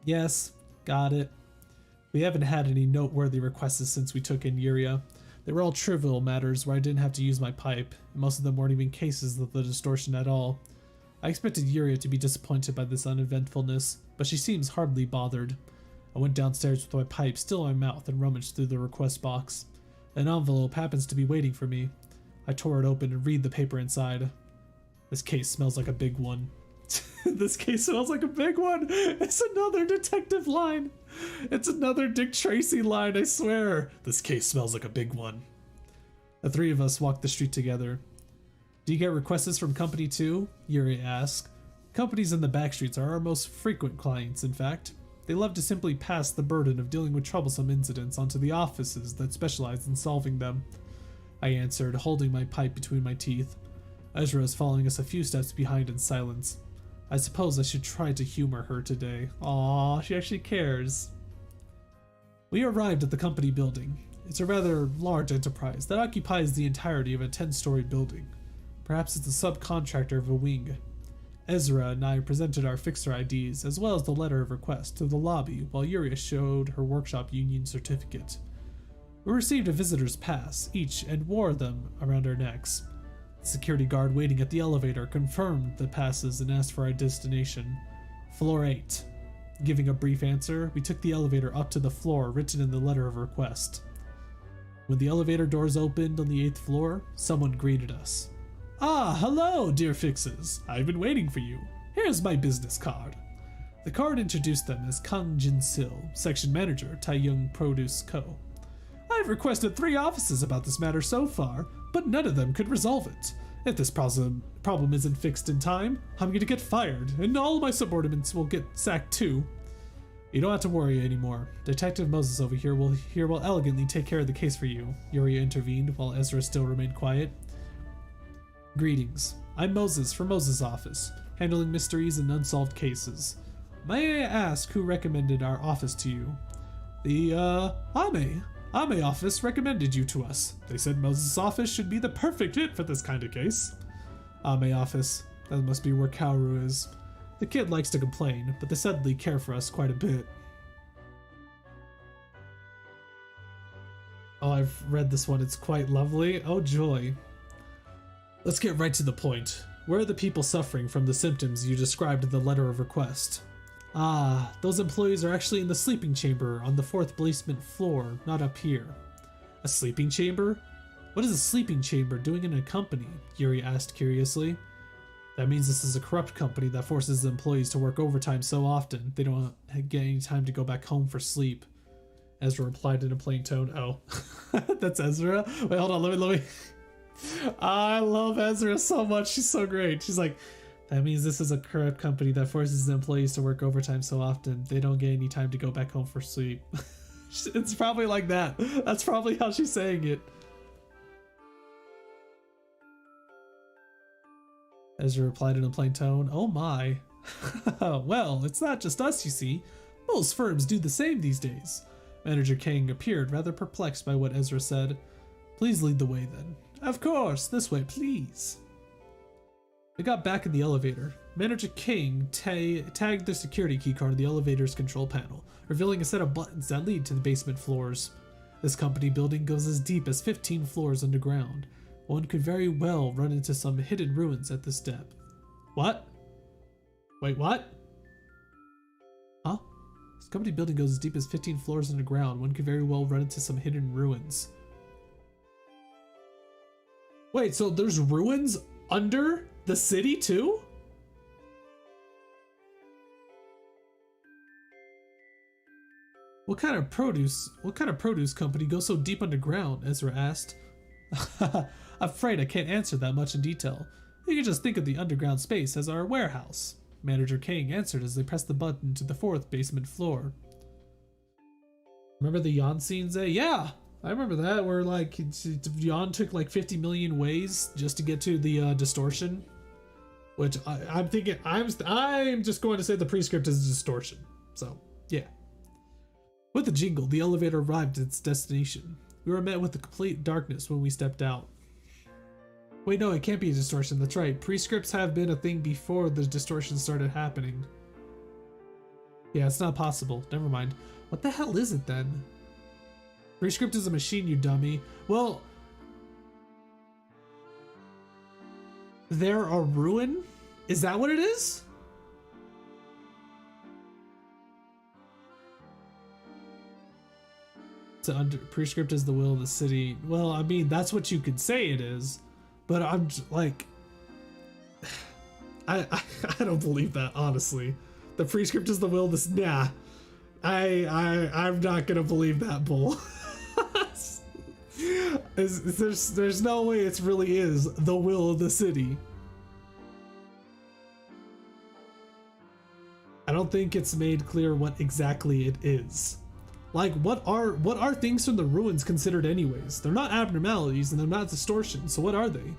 Yes, got it. We haven't had any noteworthy requests since we took in Yuria. They were all trivial matters where I didn't have to use my pipe, and most of them weren't even cases of the distortion at all. I expected Yuria to be disappointed by this uneventfulness, but she seems hardly bothered. I went downstairs with my pipe still in my mouth and rummaged through the request box. An envelope happens to be waiting for me. I tore it open and read the paper inside. This case smells like a big one. This case smells like a big one! It's another detective line! It's another Dick Tracy line, I swear! This case smells like a big one. The three of us walked the street together. Do you get requests from company too? Yuri asked. Companies in the back streets are our most frequent clients, in fact. They love to simply pass the burden of dealing with troublesome incidents onto the offices that specialize in solving them. I answered, holding my pipe between my teeth. Ezra is following us a few steps behind in silence. I suppose I should try to humor her today. Aww, she actually cares. We arrived at the company building. It's a rather large enterprise that occupies the entirety of a 10-story building. Perhaps it's a subcontractor of a wing. Ezra and I presented our fixer IDs as well as the letter of request to the lobby while Yuria showed her workshop union certificate. We received a visitor's pass, each, and wore them around our necks. The security guard waiting at the elevator confirmed the passes and asked for our destination, Floor 8. Giving a brief answer, we took the elevator up to the floor written in the letter of request. When the elevator doors opened on the 8th floor, someone greeted us. Ah, hello, dear fixes. I've been waiting for you. Here's my business card. The card introduced them as Kang Jin-sil, section manager, Taeyong Produce Co. I've requested 3 offices about this matter so far, but none of them could resolve it. If this problem isn't fixed in time, I'm going to get fired, and all my subordinates will get sacked too. You don't have to worry anymore. Detective Moses over here will elegantly take care of the case for you, Yuria intervened while Ezra still remained quiet. Greetings. I'm Moses from Moses' office, handling mysteries and unsolved cases. May I ask who recommended our office to you? The, Ame office recommended you to us. They said Moses' office should be the perfect fit for this kind of case. Ame office. That must be where Kaoru is. The kid likes to complain, but they suddenly care for us quite a bit. Oh, I've read this one. It's quite lovely. Oh, joy. Let's get right to the point. Where are the people suffering from the symptoms you described in the letter of request? Ah, those employees are actually in the sleeping chamber on the 4th basement floor, not up here. A sleeping chamber? What is a sleeping chamber doing in a company? Yuri asked curiously. That means this is a corrupt company that forces employees to work overtime so often they don't get any time to go back home for sleep. Ezra replied in a plain tone. Oh, that's Ezra? Wait, hold on, let me. I love Ezra so much. She's so great. She's like, that means this is a corrupt company that forces employees to work overtime so often they don't get any time to go back home for sleep. It's probably like that. That's probably how she's saying it. Ezra replied in a plain tone. Oh my. Well, it's not just us, you see. Most firms do the same these days. Manager King appeared rather perplexed by what Ezra said. Please lead the way then. Of course, this way, please. They got back in the elevator. Manager King tagged the security keycard in the elevator's control panel, revealing a set of buttons that lead to the basement floors. This company building goes as deep as 15 floors underground. One could very well run into some hidden ruins at this depth. What? Wait, what? Huh? This company building goes as deep as 15 floors underground. One could very well run into some hidden ruins. Wait, so there's ruins under the city too? What kind of produce company goes so deep underground? Ezra asked. I'm afraid I can't answer that much in detail. You can just think of the underground space as our warehouse. Manager King answered as they pressed the button to the 4th basement floor. Remember the yawn scenes? Yeah, I remember that, where like yawn took like 50 million ways just to get to the distortion. Which I'm thinking, I'm just going to say the prescript is distortion. So yeah. With the jingle, the elevator arrived at its destination. We were met with the complete darkness when we stepped out. Wait, no, it can't be a distortion. That's right. Prescripts have been a thing before the distortion started happening. Yeah, it's not possible. Never mind. What the hell is it then? Prescript is a machine, you dummy. Well, they're a ruin? Is that what it is? Prescript is the will of the city. Well, I mean, that's what you could say it is, but I'm just, like, I don't believe that, honestly. The prescript is the will of the city. Nah, I'm not gonna believe that bull. There's no way it really is the will of the city. I don't think it's made clear what exactly it is. Like, what are things from the ruins considered anyways? They're not abnormalities and they're not distortions, so what are they?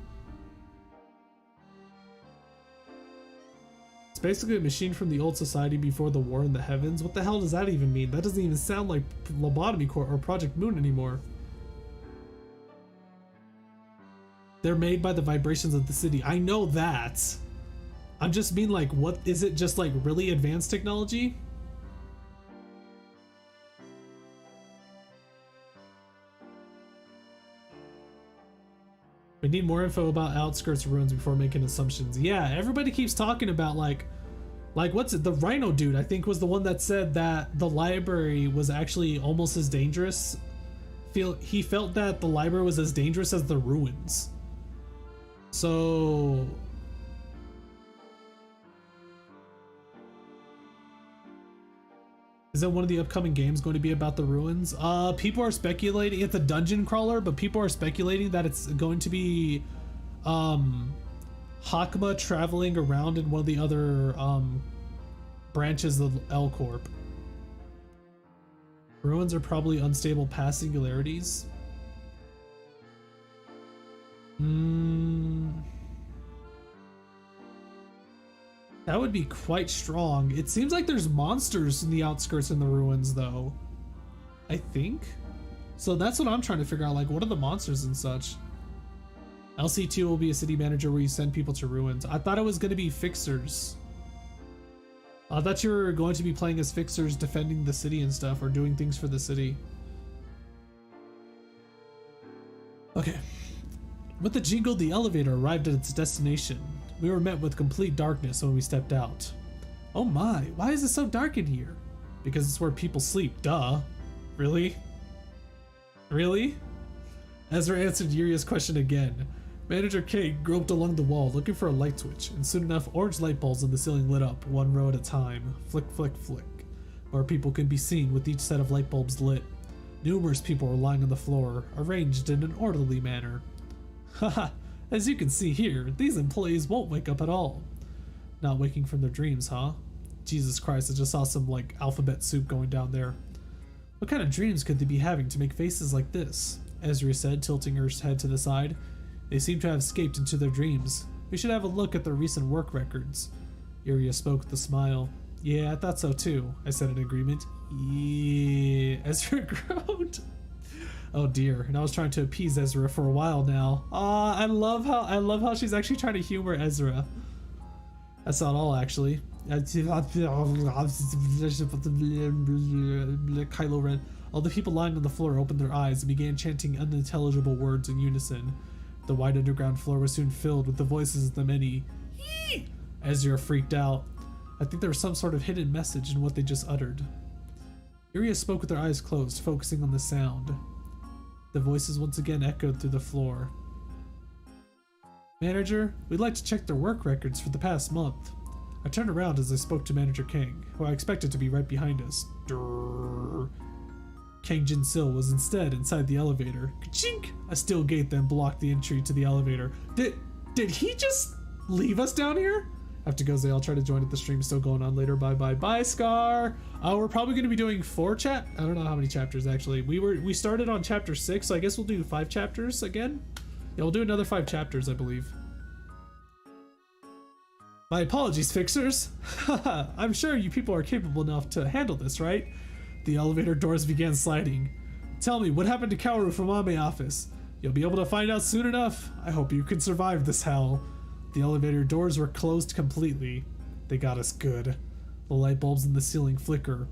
It's basically a machine from the old society before the war in the heavens. What the hell does that even mean? That doesn't even sound like Lobotomy Corps or Project Moon anymore. They're made by the vibrations of the city. I know that. I'm just mean, like, what is it? Just like really advanced technology? We need more info about outskirts ruins before making assumptions. Yeah, everybody keeps talking about like what's it? The Rhino dude, I think, was the one that said that the library was actually almost as dangerous. He felt that the library was as dangerous as the ruins. So is that one of the upcoming games going to be about the ruins? People are speculating it's a dungeon crawler, but people are speculating that it's going to be Hakma traveling around in one of the other branches of L Corp. Ruins are probably unstable past singularities. That would be quite strong. It seems like there's monsters in the outskirts in the ruins, though. I think. So that's what I'm trying to figure out. Like, what are the monsters and such? LC2 will be a city manager where you send people to ruins. I thought it was going to be fixers. I thought you were going to be playing as fixers, defending the city and stuff, or doing things for the city. Okay. With the jingle, the elevator arrived at its destination. We were met with complete darkness when we stepped out. Oh my, why is it so dark in here? Because it's where people sleep, duh. Really? Really? Ezra answered Yuria's question again. Manager K groped along the wall looking for a light switch, and soon enough orange light bulbs on the ceiling lit up, one row at a time. Flick, flick, flick. More people can be seen with each set of light bulbs lit. Numerous people were lying on the floor, arranged in an orderly manner. Haha, as you can see here, these employees won't wake up at all. Not waking from their dreams, huh? Jesus Christ, I just saw some, like, alphabet soup going down there. What kind of dreams could they be having to make faces like this? Ezra said, tilting her head to the side. They seem to have escaped into their dreams. We should have a look at their recent work records. Yuria spoke with a smile. Yeah, I thought so too, I said in agreement. Yeah, Ezra groaned. Oh dear, and I was trying to appease Ezra for a while now. I love how she's actually trying to humor Ezra. That's not all, actually. Kylo Ren. All the people lying on the floor opened their eyes and began chanting unintelligible words in unison. The wide underground floor was soon filled with the voices of the many. Yee! Ezra freaked out. I think there was some sort of hidden message in what they just uttered. Yuria spoke with her eyes closed, focusing on the sound. The voices once again echoed through the floor. Manager, we'd like to check their work records for the past month. I turned around as I spoke to Manager Kang, who I expected to be right behind us. Durr. Kang Jin-sil was instead inside the elevator. Ka-chink! A steel gate then blocked the entry to the elevator. Did he just leave us down here? I have to go, Zay. I'll try to join it. The stream's still going on later. Bye, Scar. We're probably going to be doing I don't know how many chapters, actually. We started on chapter 6, so I guess we'll do 5 chapters again. Yeah, we'll do another 5 chapters, I believe. My apologies, fixers. I'm sure you people are capable enough to handle this, right? The elevator doors began sliding. Tell me, what happened to Kaoru from Ame office? You'll be able to find out soon enough. I hope you can survive this hell. The elevator doors were closed completely. They got us good. The light bulbs in the ceiling flicker.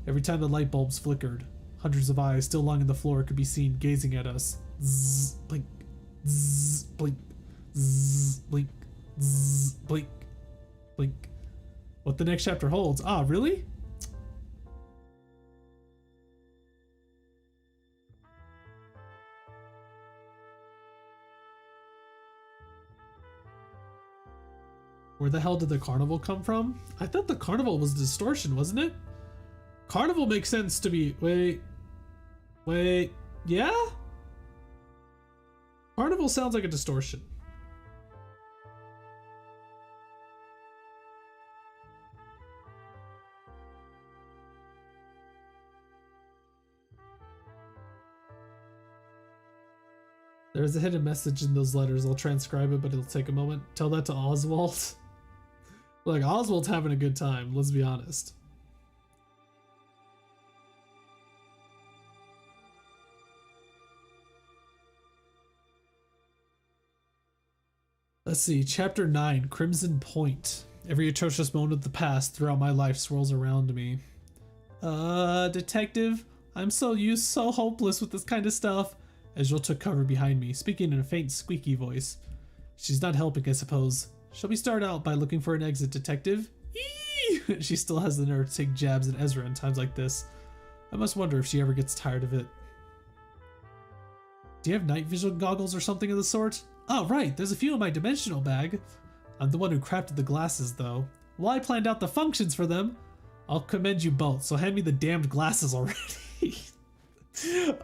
Every time the light bulbs flickered, hundreds of eyes still lying on the floor could be seen gazing at us. Zzz, blink, zzz, blink, zzz, blink, zzz, blink, blink. What the next chapter holds? Ah, really? Where the hell did the carnival come from? I thought the carnival was Distortion, wasn't it? Carnival makes sense to be... Wait, yeah? Carnival sounds like a Distortion. There's a hidden message in those letters. I'll transcribe it, but it'll take a moment. Tell that to Oswald. Look, Oswald's having a good time, let's be honest. Let's see, Chapter 9, Crimson Point. Every atrocious moment of the past throughout my life swirls around me. Detective, I'm so hopeless with this kind of stuff. Ezreal took cover behind me, speaking in a faint, squeaky voice. She's not helping, I suppose. Shall we start out by looking for an exit, Detective? Eee! She still has the nerve to take jabs at Ezra in times like this. I must wonder if she ever gets tired of it. Do you have night vision goggles or something of the sort? Oh, right, there's a few in my dimensional bag. I'm the one who crafted the glasses, though. Well, I planned out the functions for them. I'll commend you both, so hand me the damned glasses already.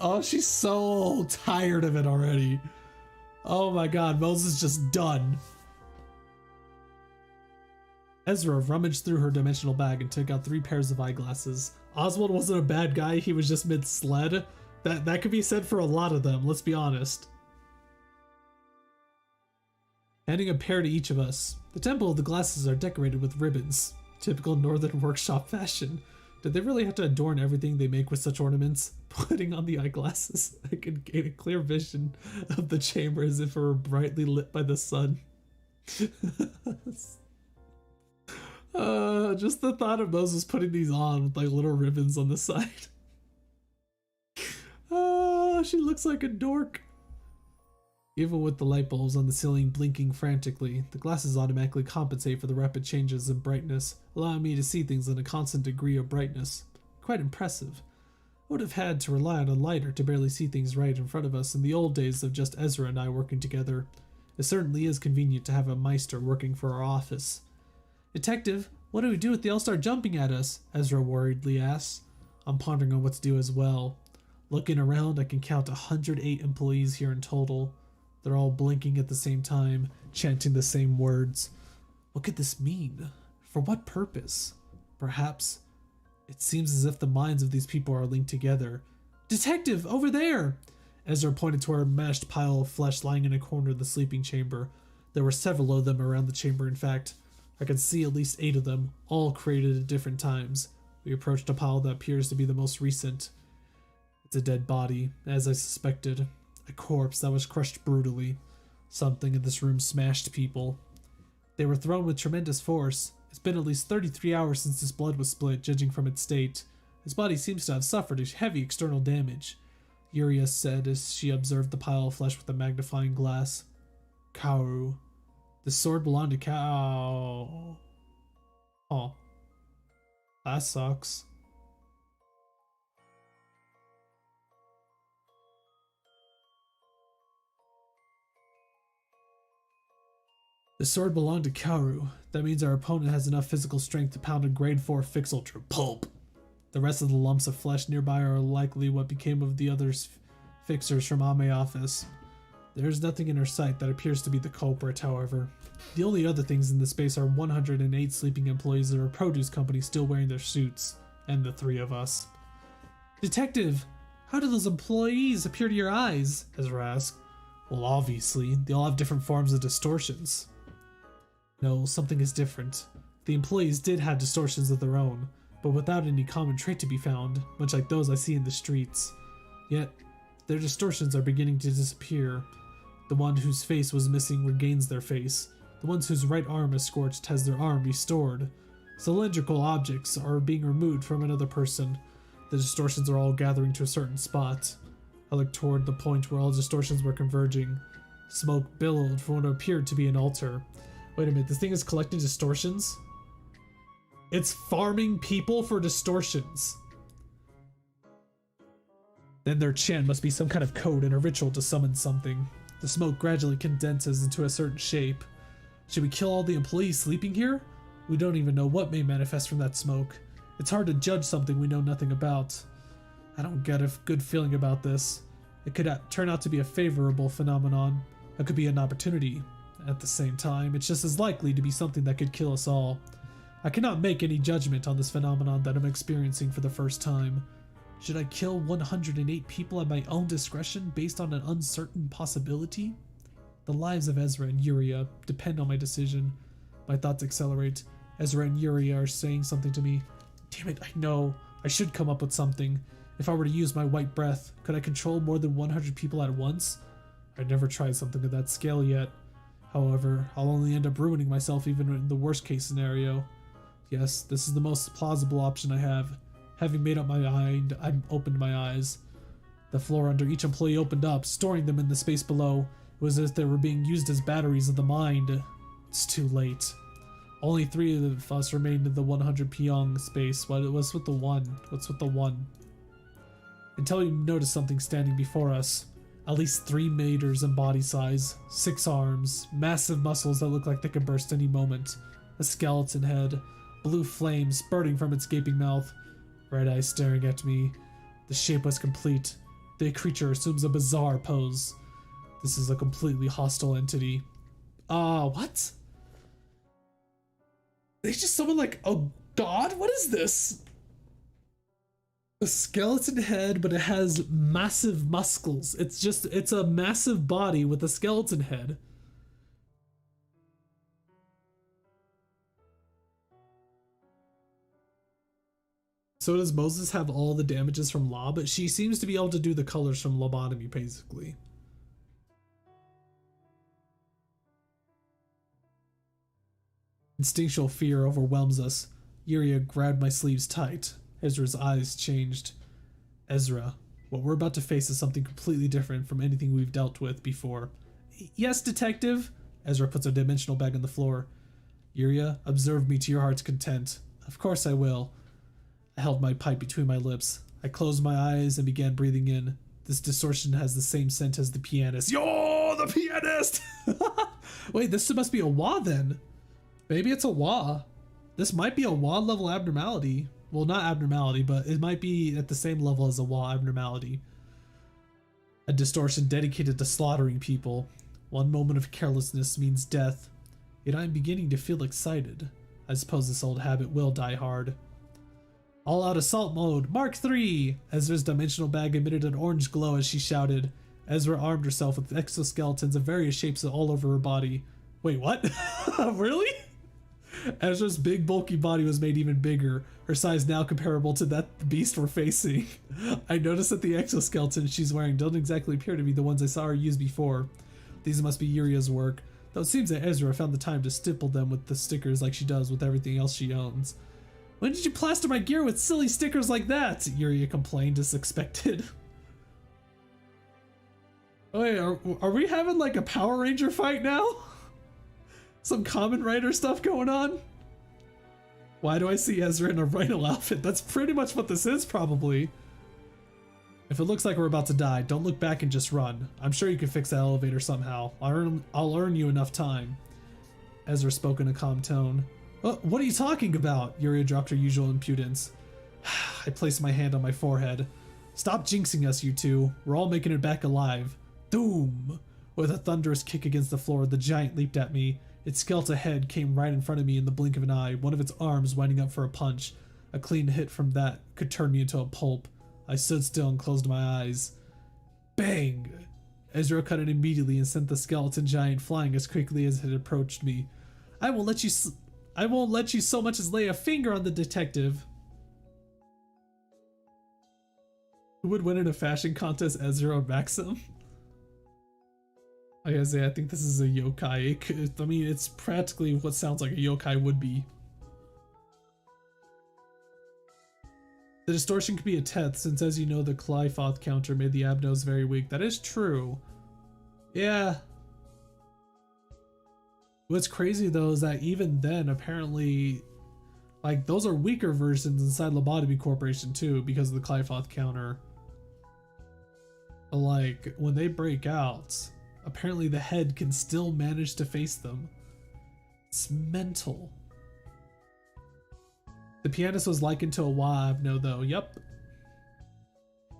Oh, she's so tired of it already. Oh my god, Moses just done. Ezra rummaged through her dimensional bag and took out 3 pairs of eyeglasses. Oswald wasn't a bad guy, he was just mid-sled. That could be said for a lot of them, let's be honest. Handing a pair to each of us. The temple of the glasses are decorated with ribbons. Typical Northern Workshop fashion. Did they really have to adorn everything they make with such ornaments? Putting on the eyeglasses, I could gain a clear vision of the chamber as if it were brightly lit by the sun. Just the thought of Moses putting these on with like little ribbons on the side. She looks like a dork. Even with the light bulbs on the ceiling blinking frantically, the glasses automatically compensate for the rapid changes in brightness, allowing me to see things in a constant degree of brightness. Quite impressive. I would have had to rely on a lighter to barely see things right in front of us in the old days of just Ezra and I working together. It certainly is convenient to have a Meister working for our office. Detective, what do we do if they all start jumping at us? Ezra worriedly asks. I'm pondering on what to do as well. Looking around, I can count 108 employees here in total. They're all blinking at the same time, chanting the same words. What could this mean? For what purpose? Perhaps it seems as if the minds of these people are linked together. Detective, over there! Ezra pointed to a mashed pile of flesh lying in a corner of the sleeping chamber. There were several of them around the chamber, in fact. I could see at least 8 of them, all created at different times. We approached a pile that appears to be the most recent. It's a dead body, as I suspected. A corpse that was crushed brutally. Something in this room smashed people. They were thrown with tremendous force. It's been at least 33 hours since his blood was split, judging from its state. His body seems to have suffered heavy external damage, Yuria said as she observed the pile of flesh with a magnifying glass. Kaoru. The sword belonged to Cow. Oh. That sucks. The sword belonged to Kaoru. That means our opponent has enough physical strength to pound a grade 4 fixel to pulp. The rest of the lumps of flesh nearby are likely what became of the other fixers from Ame office. There is nothing in her sight that appears to be the culprit, however. The only other things in the space are 108 sleeping employees of a produce company still wearing their suits, and the 3 of us. Detective, how do those employees appear to your eyes? Ezra asked. Well, obviously, they all have different forms of distortions. No, something is different. The employees did have distortions of their own, but without any common trait to be found, much like those I see in the streets. Yet, their distortions are beginning to disappear. The one whose face was missing regains their face. The ones whose right arm is scorched has their arm restored. Cylindrical objects are being removed from another person. The distortions are all gathering to a certain spot. I looked toward the point where all distortions were converging. Smoke billowed from what appeared to be an altar. Wait a minute, this thing is collecting distortions? It's farming people for distortions. Then their chant must be some kind of code and a ritual to summon something. The smoke gradually condenses into a certain shape. Should we kill all the employees sleeping here? We don't even know what may manifest from that smoke. It's hard to judge something we know nothing about. I don't get a good feeling about this. It could turn out to be a favorable phenomenon. It could be an opportunity. At the same time, it's just as likely to be something that could kill us all. I cannot make any judgment on this phenomenon that I'm experiencing for the first time. Should I kill 108 people at my own discretion based on an uncertain possibility? The lives of Ezra and Yuria depend on my decision. My thoughts accelerate. Ezra and Yuria are saying something to me. Damn it, I know. I should come up with something. If I were to use my white breath, could I control more than 100 people at once? I've never tried something of that scale yet. However, I'll only end up ruining myself even in the worst case scenario. Yes, this is the most plausible option I have. Having made up my mind, I opened my eyes. The floor under each employee opened up, storing them in the space below. It was as if they were being used as batteries of the mind. It's too late. Only 3 of us remained in the 100 Pyong space. What's with the one? What's with the one? Until we noticed something standing before us. At least 3 meters in body size, 6 arms, massive muscles that look like they could burst any moment, a skeleton head, blue flame spurting from its gaping mouth, red eyes staring at me. The shape was complete. The creature assumes a bizarre pose. This is a completely hostile entity. What? They just summoned like a god? What is this? A skeleton head, but it has massive muscles. It's a massive body with a skeleton head. So does Moses have all the damages from Law, but she seems to be able to do the colors from lobotomy, basically. Instinctual fear overwhelms us. Yuria grabbed my sleeves tight. Ezra's eyes changed. Ezra, what we're about to face is something completely different from anything we've dealt with before. Yes, detective. Ezra puts a dimensional bag on the floor. Yuria, observe me to your heart's content. Of course I will. I held my pipe between my lips. I closed my eyes and began breathing in. This distortion has the same scent as the pianist. Yo, the pianist! Wait, this must be a Wa then. Maybe it's a Wa. This might be a Wa level abnormality. Well, not abnormality, but it might be at the same level as a Wa abnormality. A distortion dedicated to slaughtering people. One moment of carelessness means death. Yet I'm beginning to feel excited. I suppose this old habit will die hard. All out assault mode, Mark III! Ezra's dimensional bag emitted an orange glow as she shouted. Ezra armed herself with exoskeletons of various shapes all over her body. Wait, what? Really? Ezra's big bulky body was made even bigger, her size now comparable to that the beast we're facing. I noticed that the exoskeletons she's wearing don't exactly appear to be the ones I saw her use before. These must be Yuria's work, though it seems that Ezra found the time to stipple them with the stickers like she does with everything else she owns. When did you plaster my gear with silly stickers like that? Yuria complained as expected. Wait, are we having like a Power Ranger fight now? Some Kamen Rider stuff going on? Why do I see Ezra in a rhino outfit? That's pretty much what this is, probably. If it looks like we're about to die, don't look back and just run. I'm sure you can fix that elevator somehow. I'll earn you enough time. Ezra spoke in a calm tone. What are you talking about? Yuria dropped her usual impudence. I placed my hand on my forehead. Stop jinxing us, you two. We're all making it back alive. Doom! With a thunderous kick against the floor, the giant leaped at me. Its skeletal head came right in front of me in the blink of an eye, one of its arms winding up for a punch. A clean hit from that could turn me into a pulp. I stood still and closed my eyes. Bang! Ezra cut it immediately and sent the skeleton giant flying as quickly as it approached me. I won't let you so much as lay a finger on the detective. Who would win in a fashion contest, Ezra or Maxim? I gotta say, I think this is a yokai. I mean, it's practically what sounds like a yokai would be. The distortion could be a teth, since as you know, the Clyfoth counter made the abnos very weak. That is true. Yeah. What's crazy though is that even then, apparently, like, those are weaker versions inside Lobotomy Corporation too, because of the Clyfoth counter. But like, when they break out, apparently the head can still manage to face them. It's mental. The pianist was likened to a Wa-abno though, yep.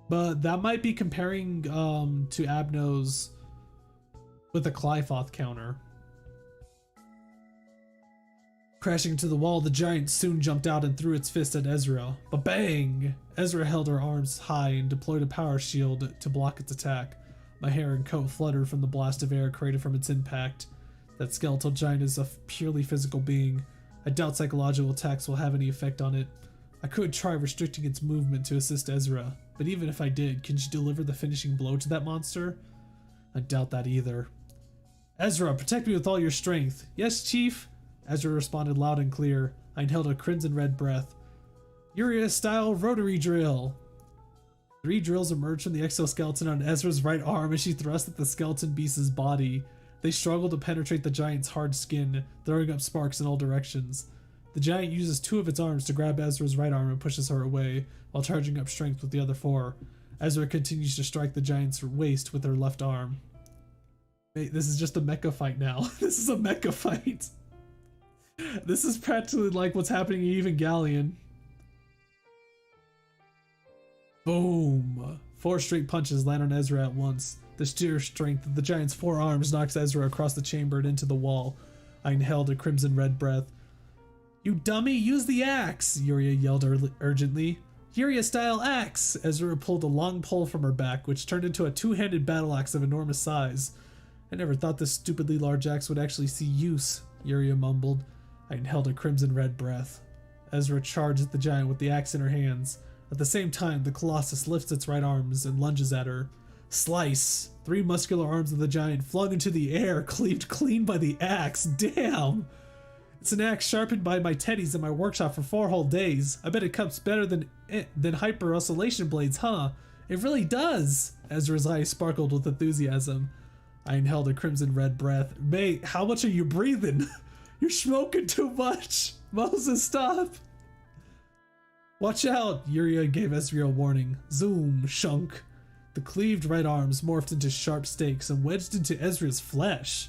But that might be comparing to abnos with a Clyfoth counter. Crashing into the wall, the giant soon jumped out and threw its fist at Ezra. Ba-bang! Ezra held her arms high and deployed a power shield to block its attack. My hair and coat fluttered from the blast of air created from its impact. That skeletal giant is a purely physical being. I doubt psychological attacks will have any effect on it. I could try restricting its movement to assist Ezra, but even if I did, can she deliver the finishing blow to that monster? I doubt that either. Ezra, protect me with all your strength. Yes, Chief? Ezra responded loud and clear. I inhaled a crimson red breath. Yuria-style rotary drill. 3 drills emerged from the exoskeleton on Ezra's right arm as she thrust at the skeleton beast's body. They struggled to penetrate the giant's hard skin, throwing up sparks in all directions. The giant uses 2 of its arms to grab Ezra's right arm and pushes her away, while charging up strength with the other 4. Ezra continues to strike the giant's waist with her left arm. Mate, this is just a mecha fight now. This is a mecha fight. This is practically like what's happening in Evangelion. Boom! 4 straight punches land on Ezra at once. The sheer strength of the giant's 4 arms knocks Ezra across the chamber and into the wall. I inhaled a crimson red breath. You dummy, use the axe! Yuria yelled urgently. Yuria-style axe! Ezra pulled a long pole from her back, which turned into a 2-handed battle axe of enormous size. I never thought this stupidly large axe would actually see use, Yuria mumbled. I inhaled a crimson red breath. Ezra charged at the giant with the axe in her hands. At the same time, the Colossus lifts its right arms and lunges at her. Slice! 3 muscular arms of the giant flung into the air, cleaved clean by the axe. Damn! It's an axe sharpened by my teddies in my workshop for 4 whole days. I bet it cuts better than hyper-oscillation blades, huh? It really does! Ezra's eyes sparkled with enthusiasm. I inhaled a crimson red breath. Mate, how much are you breathing? You're smoking too much! Moses, stop! Watch out! Yuria gave Ezra a warning. Zoom, shunk. The cleaved right arms morphed into sharp stakes and wedged into Ezra's flesh.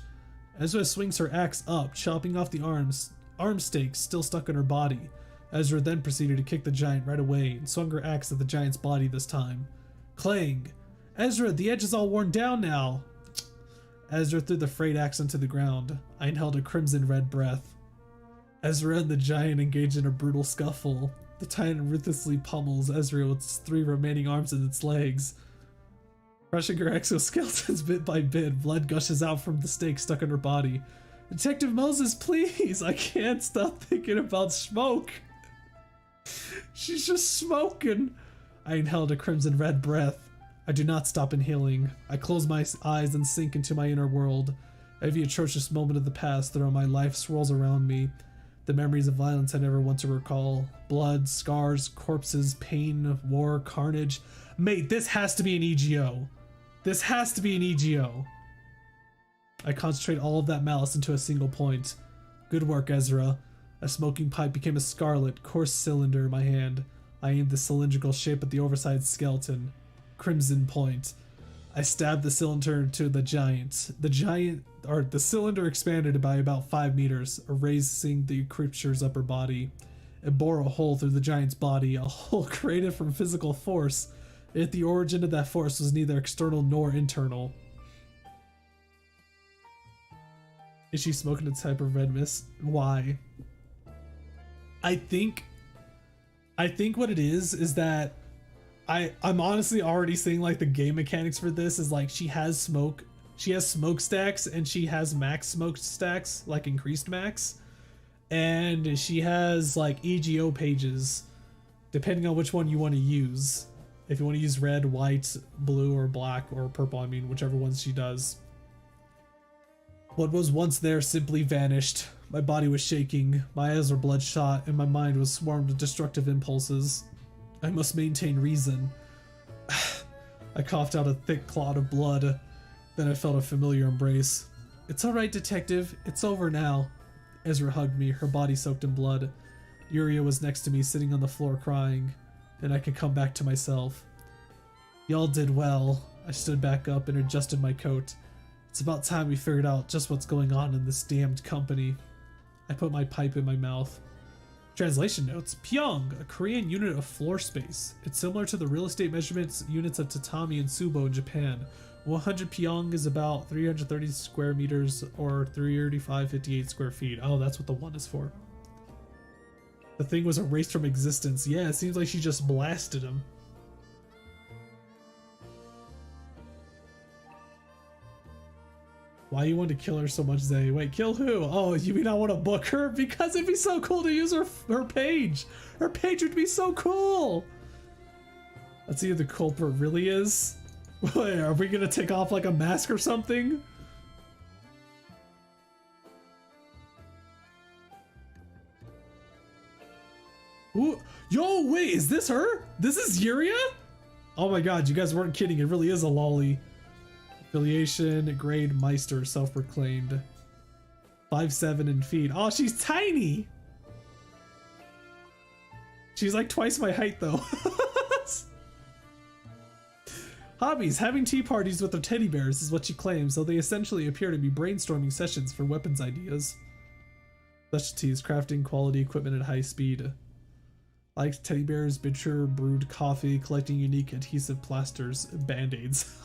Ezra swings her axe up, chopping off the arm stakes still stuck in her body. Ezra then proceeded to kick the giant right away and swung her axe at the giant's body this time. Clang! Ezra, the edge is all worn down now! Ezra threw the frayed axe onto the ground. I inhaled a crimson red breath. Ezra and the giant engaged in a brutal scuffle. The titan ruthlessly pummels Ezra with its 3 remaining arms and its legs. Crushing her exoskeletons bit by bit, blood gushes out from the stake stuck in her body. Detective Moses, please! I can't stop thinking about smoke! She's just smoking! I inhaled a crimson red breath. I do not stop inhaling. I close my eyes and sink into my inner world. Every atrocious moment of the past throughout my life swirls around me. The memories of violence I never want to recall. Blood, scars, corpses, pain, war, carnage. Mate, this has to be an EGO. This has to be an EGO. I concentrate all of that malice into a single point. Good work, Ezra. A smoking pipe became a scarlet, coarse cylinder in my hand. I aimed the cylindrical shape at the oversized skeleton. Crimson point. I stabbed the cylinder to the giant. The cylinder expanded by about 5 meters, erasing the creature's upper body. It bore a hole through the giant's body, a hole created from physical force, yet the origin of that force was neither external nor internal. Is she smoking a type of red mist? Why? I think what it is that I'm honestly already seeing like the game mechanics for this is like she has smoke stacks and she has max smoke stacks, like increased max, and she has like EGO pages depending on which one you want to use. If you want to use red, white, blue, or black, or purple, I mean whichever ones she does. What was once there simply vanished. My body was shaking, my eyes were bloodshot, and my mind was swarmed with destructive impulses. I must maintain reason. I coughed out a thick clot of blood. Then I felt a familiar embrace. It's alright, detective. It's over now. Ezra hugged me, her body soaked in blood. Yuria was next to me, sitting on the floor crying. Then I could come back to myself. Y'all did well. I stood back up and adjusted my coat. It's about time we figured out just what's going on in this damned company. I put my pipe in my mouth. Translation notes. Pyong, a Korean unit of floor space. It's similar to the real estate measurements units of tatami and subo in Japan. 100 pyong is about 330 square meters or 335.58 square feet. Oh, that's what the 1 is for. The thing was erased from existence. Yeah, it seems like she just blasted him. Why you want to kill her so much, Zay? Wait, kill who? Oh, you mean I want to book her? Because it'd be so cool to use her page. Her page would be so cool. Let's see who the culprit really is. Wait, are we gonna take off like a mask or something? Ooh, yo, wait, is this her? This is Yuria? Oh my god, you guys weren't kidding. It really is a lolly. Affiliation, grade Meister, self-proclaimed. 5'7" in feet. Oh, she's tiny! She's like twice my height though. Hobbies. Having tea parties with her teddy bears is what she claims, though they essentially appear to be brainstorming sessions for weapons ideas. Specialties, crafting quality equipment at high speed. Likes teddy bears, bitter brewed coffee, collecting unique adhesive plasters, band-aids.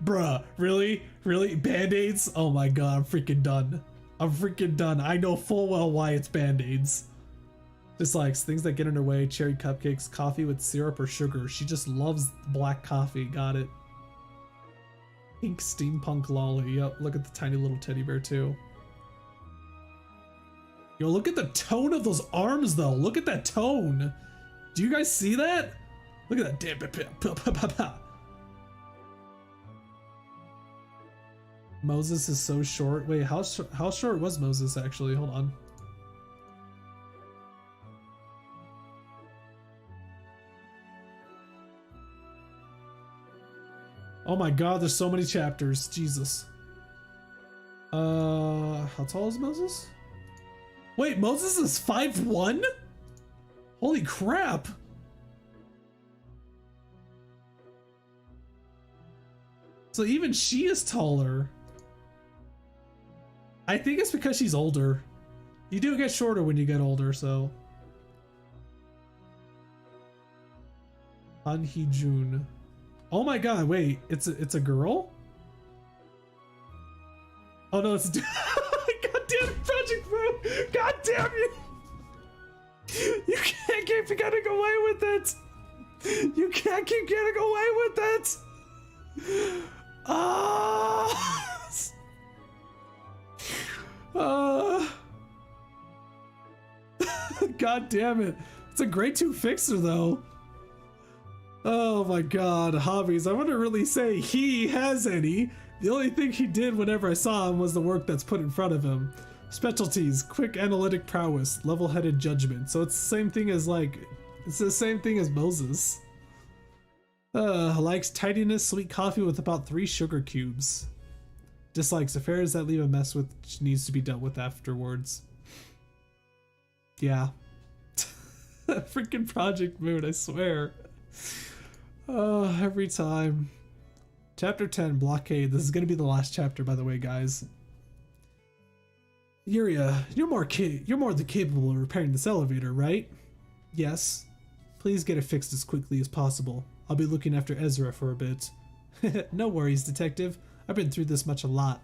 Bruh, really? Really? Band-aids? Oh my god, I'm freaking done. I'm freaking done. I know full well why it's band-aids. Dislikes things that get in her way, cherry cupcakes, coffee with syrup or sugar. She just loves black coffee, got it. Pink steampunk lolly. Yep, look at the tiny little teddy bear too. Yo, look at the tone of those arms though. Look at that tone. Do you guys see that? Look at that. Moses is so short. Wait, how short was Moses actually? Hold on. Oh my god, there's so many chapters. Jesus. How tall is Moses? Wait, Moses is 5'1"? Holy crap! So even she is taller. I think it's because she's older. You do get shorter when you get older, so. Han Hee Jun. Oh my god, wait, it's a girl? Oh no, it's God damn it, Project Bro! God damn you! You can't keep getting away with it! You can't keep getting away with it! God damn it. It's a grade 2 fixer though. Oh my god, hobbies. I wouldn't really say he has any. The only thing he did whenever I saw him was the work that's put in front of him. Specialties, quick analytic prowess, level-headed judgment. So it's the same thing as it's the same thing as Moses. Likes tidiness, sweet coffee with about 3 sugar cubes. Dislikes affairs that leave a mess which needs to be dealt with afterwards. Yeah. Freaking Project Moon, I swear. Oh, every time. Chapter 10, Blockade. This is going to be the last chapter, by the way, guys. Yuria, you're more than capable of repairing this elevator, right? Yes. Please get it fixed as quickly as possible. I'll be looking after Ezra for a bit. No worries, Detective. I've been through this much a lot.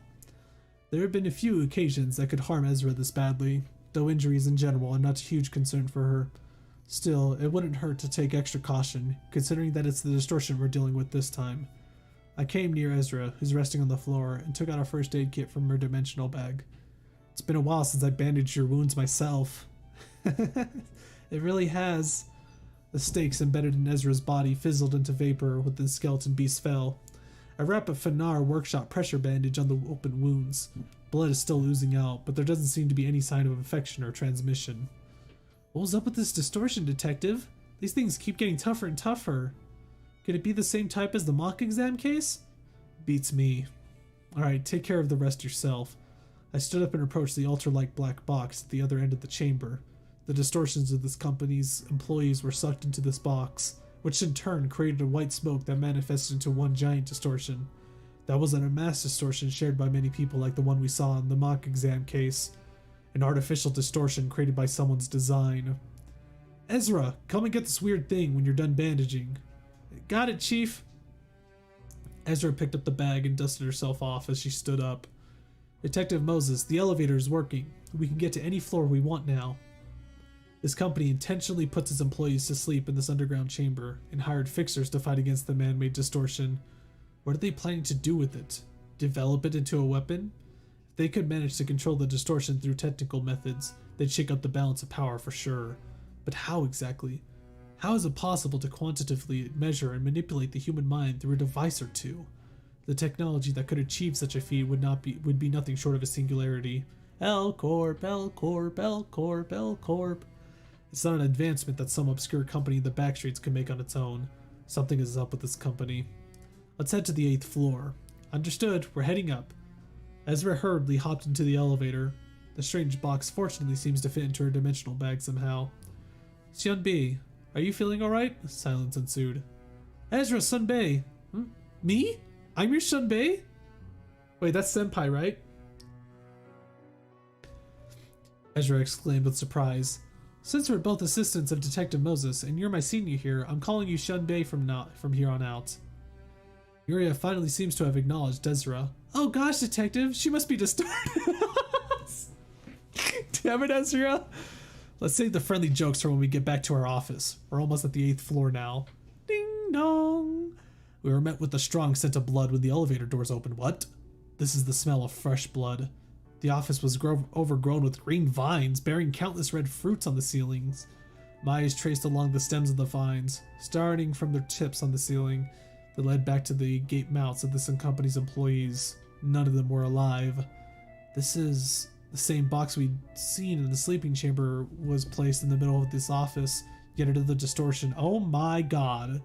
There have been a few occasions that could harm Ezra this badly, though injuries in general are not a huge concern for her. Still, it wouldn't hurt to take extra caution, considering that it's the distortion we're dealing with this time. I came near Ezra, who's resting on the floor, and took out a first aid kit from her dimensional bag. It's been a while since I bandaged your wounds myself. It really has. The stakes embedded in Ezra's body fizzled into vapor when the skeleton beast fell. I wrap a Yurias Workshop pressure bandage on the open wounds. Blood is still oozing out, but there doesn't seem to be any sign of infection or transmission. What was up with this distortion, Detective? These things keep getting tougher and tougher. Could it be the same type as the mock exam case? Beats me. Alright, take care of the rest yourself. I stood up and approached the altar-like black box at the other end of the chamber. The distortions of this company's employees were sucked into this box, which in turn created a white smoke that manifested into one giant distortion. That wasn't a mass distortion shared by many people like the one we saw in the mock exam case. An artificial distortion created by someone's design. Ezra, come and get this weird thing when you're done bandaging. Got it, Chief. Ezra picked up the bag and dusted herself off as she stood up. Detective Moses, the elevator is working. We can get to any floor we want now. This company intentionally puts its employees to sleep in this underground chamber and hired fixers to fight against the man-made distortion. What are they planning to do with it? Develop it into a weapon? If they could manage to control the distortion through technical methods, they'd shake up the balance of power for sure. But how exactly? How is it possible to quantitatively measure and manipulate the human mind through a device or two? The technology that could achieve such a feat would be nothing short of a singularity. L-Corp, L-Corp, L-Corp, L-Corp. It's not an advancement that some obscure company in the backstreets could make on its own. Something is up with this company. Let's head to the 8th floor. Understood, we're heading up. Ezra hurriedly hopped into the elevator. The strange box fortunately seems to fit into her dimensional bag somehow. Sunbei, are you feeling alright? Silence ensued. Ezra, Sunbei. Me? I'm your Sunbei? Wait, that's Senpai, right? Ezra exclaimed with surprise. Since we're both assistants of Detective Moses and you're my senior here, I'm calling you Sunbei from here on out. Yuria finally seems to have acknowledged Ezra. Oh gosh, Detective, she must be distorted. Damn it, Ezra. Let's save the friendly jokes for when we get back to our office. We're almost at the 8th floor now. Ding dong. We were met with a strong scent of blood when the elevator doors opened. What? This is the smell of fresh blood. The office was overgrown with green vines, bearing countless red fruits on the ceilings. My eyes traced along the stems of the vines, starting from their tips on the ceiling, that led back to the gate mouths of this company's employees. None of them were alive. This is the same box we'd seen in the sleeping chamber was placed in the middle of this office, yet another distortion. Oh my god.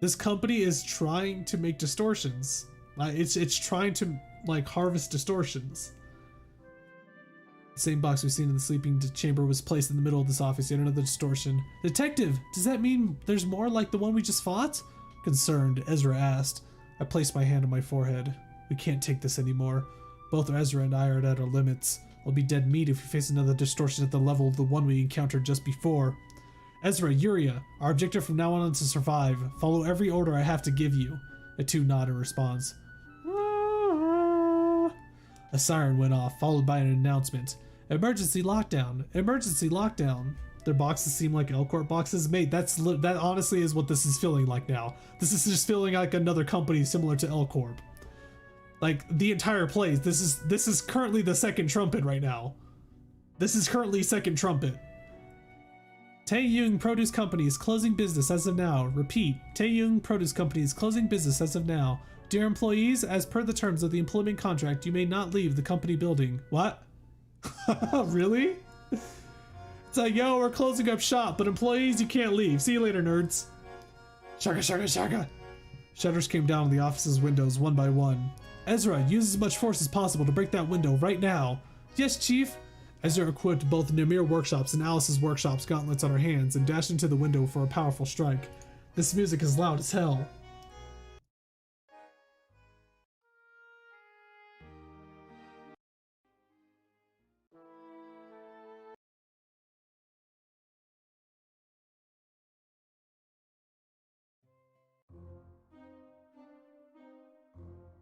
This company is trying to make distortions. It's trying to like harvest distortions. The same box we've seen in the sleeping chamber was placed in the middle of this office, yet another distortion. Detective, does that mean there's more like the one we just fought? Concerned, Ezra asked. I placed my hand on my forehead. We can't take this anymore. Both Ezra and I are at our limits. We'll be dead meat if we face another distortion at the level of the one we encountered just before. Ezra, Yuria, our objective from now on is to survive. Follow every order I have to give you. The two nod in response. A siren went off, followed by an announcement. Emergency lockdown! Emergency lockdown! Their boxes seem like L-Corp boxes. Mate, that honestly is what this is feeling like now. This is just feeling like another company similar to L-Corp. Like, the entire place. This is currently the second trumpet right now. This is currently second trumpet. Taeyong Produce Company is closing business as of now. Repeat, Taeyong Produce Company is closing business as of now. Dear employees, as per the terms of the employment contract, you may not leave the company building. What? Really? It's like, yo, we're closing up shop, but employees, you can't leave. See you later, nerds. Shaka, shaka, shaka. Shutters came down on the office's windows one by one. Ezra, use as much force as possible to break that window right now. Yes, Chief. Ezra equipped both Namir Workshop's and Alice's Workshop's gauntlets on her hands and dashed into the window for a powerful strike. This music is loud as hell.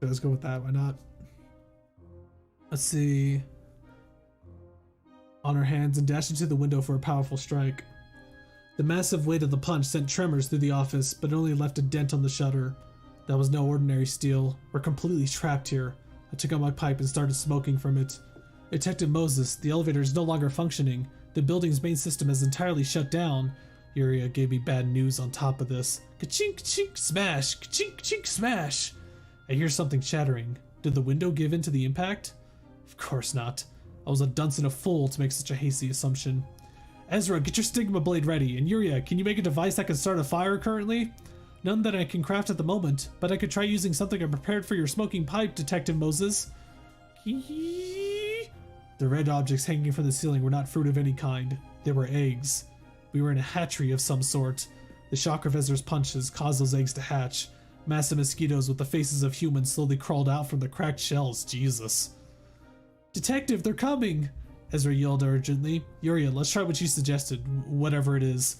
Let's go with that, why not? Let's see. On her hands and dashed into the window for a powerful strike. The massive weight of the punch sent tremors through the office, but it only left a dent on the shutter. That was no ordinary steel. We're completely trapped here. I took out my pipe and started smoking from it. Detective Moses, the elevator is no longer functioning. The building's main system has entirely shut down. Yuria gave me bad news on top of this. Ka-chink, chink, smash! Ka-chink, chink, smash! I hear something shattering. Did the window give in to the impact? Of course not. I was a dunce and a fool to make such a hasty assumption. Ezra, get your stigma blade ready, and Yuria, can you make a device that can start a fire currently? None that I can craft at the moment, but I could try using something I prepared for your smoking pipe, Detective Moses. The red objects hanging from the ceiling were not fruit of any kind. They were eggs. We were in a hatchery of some sort. The shock of Ezra's punches caused those eggs to hatch. Massive mosquitoes with the faces of humans slowly crawled out from the cracked shells. Jesus. Detective, they're coming! Ezra yelled urgently. Yuria, let's try what you suggested, whatever it is.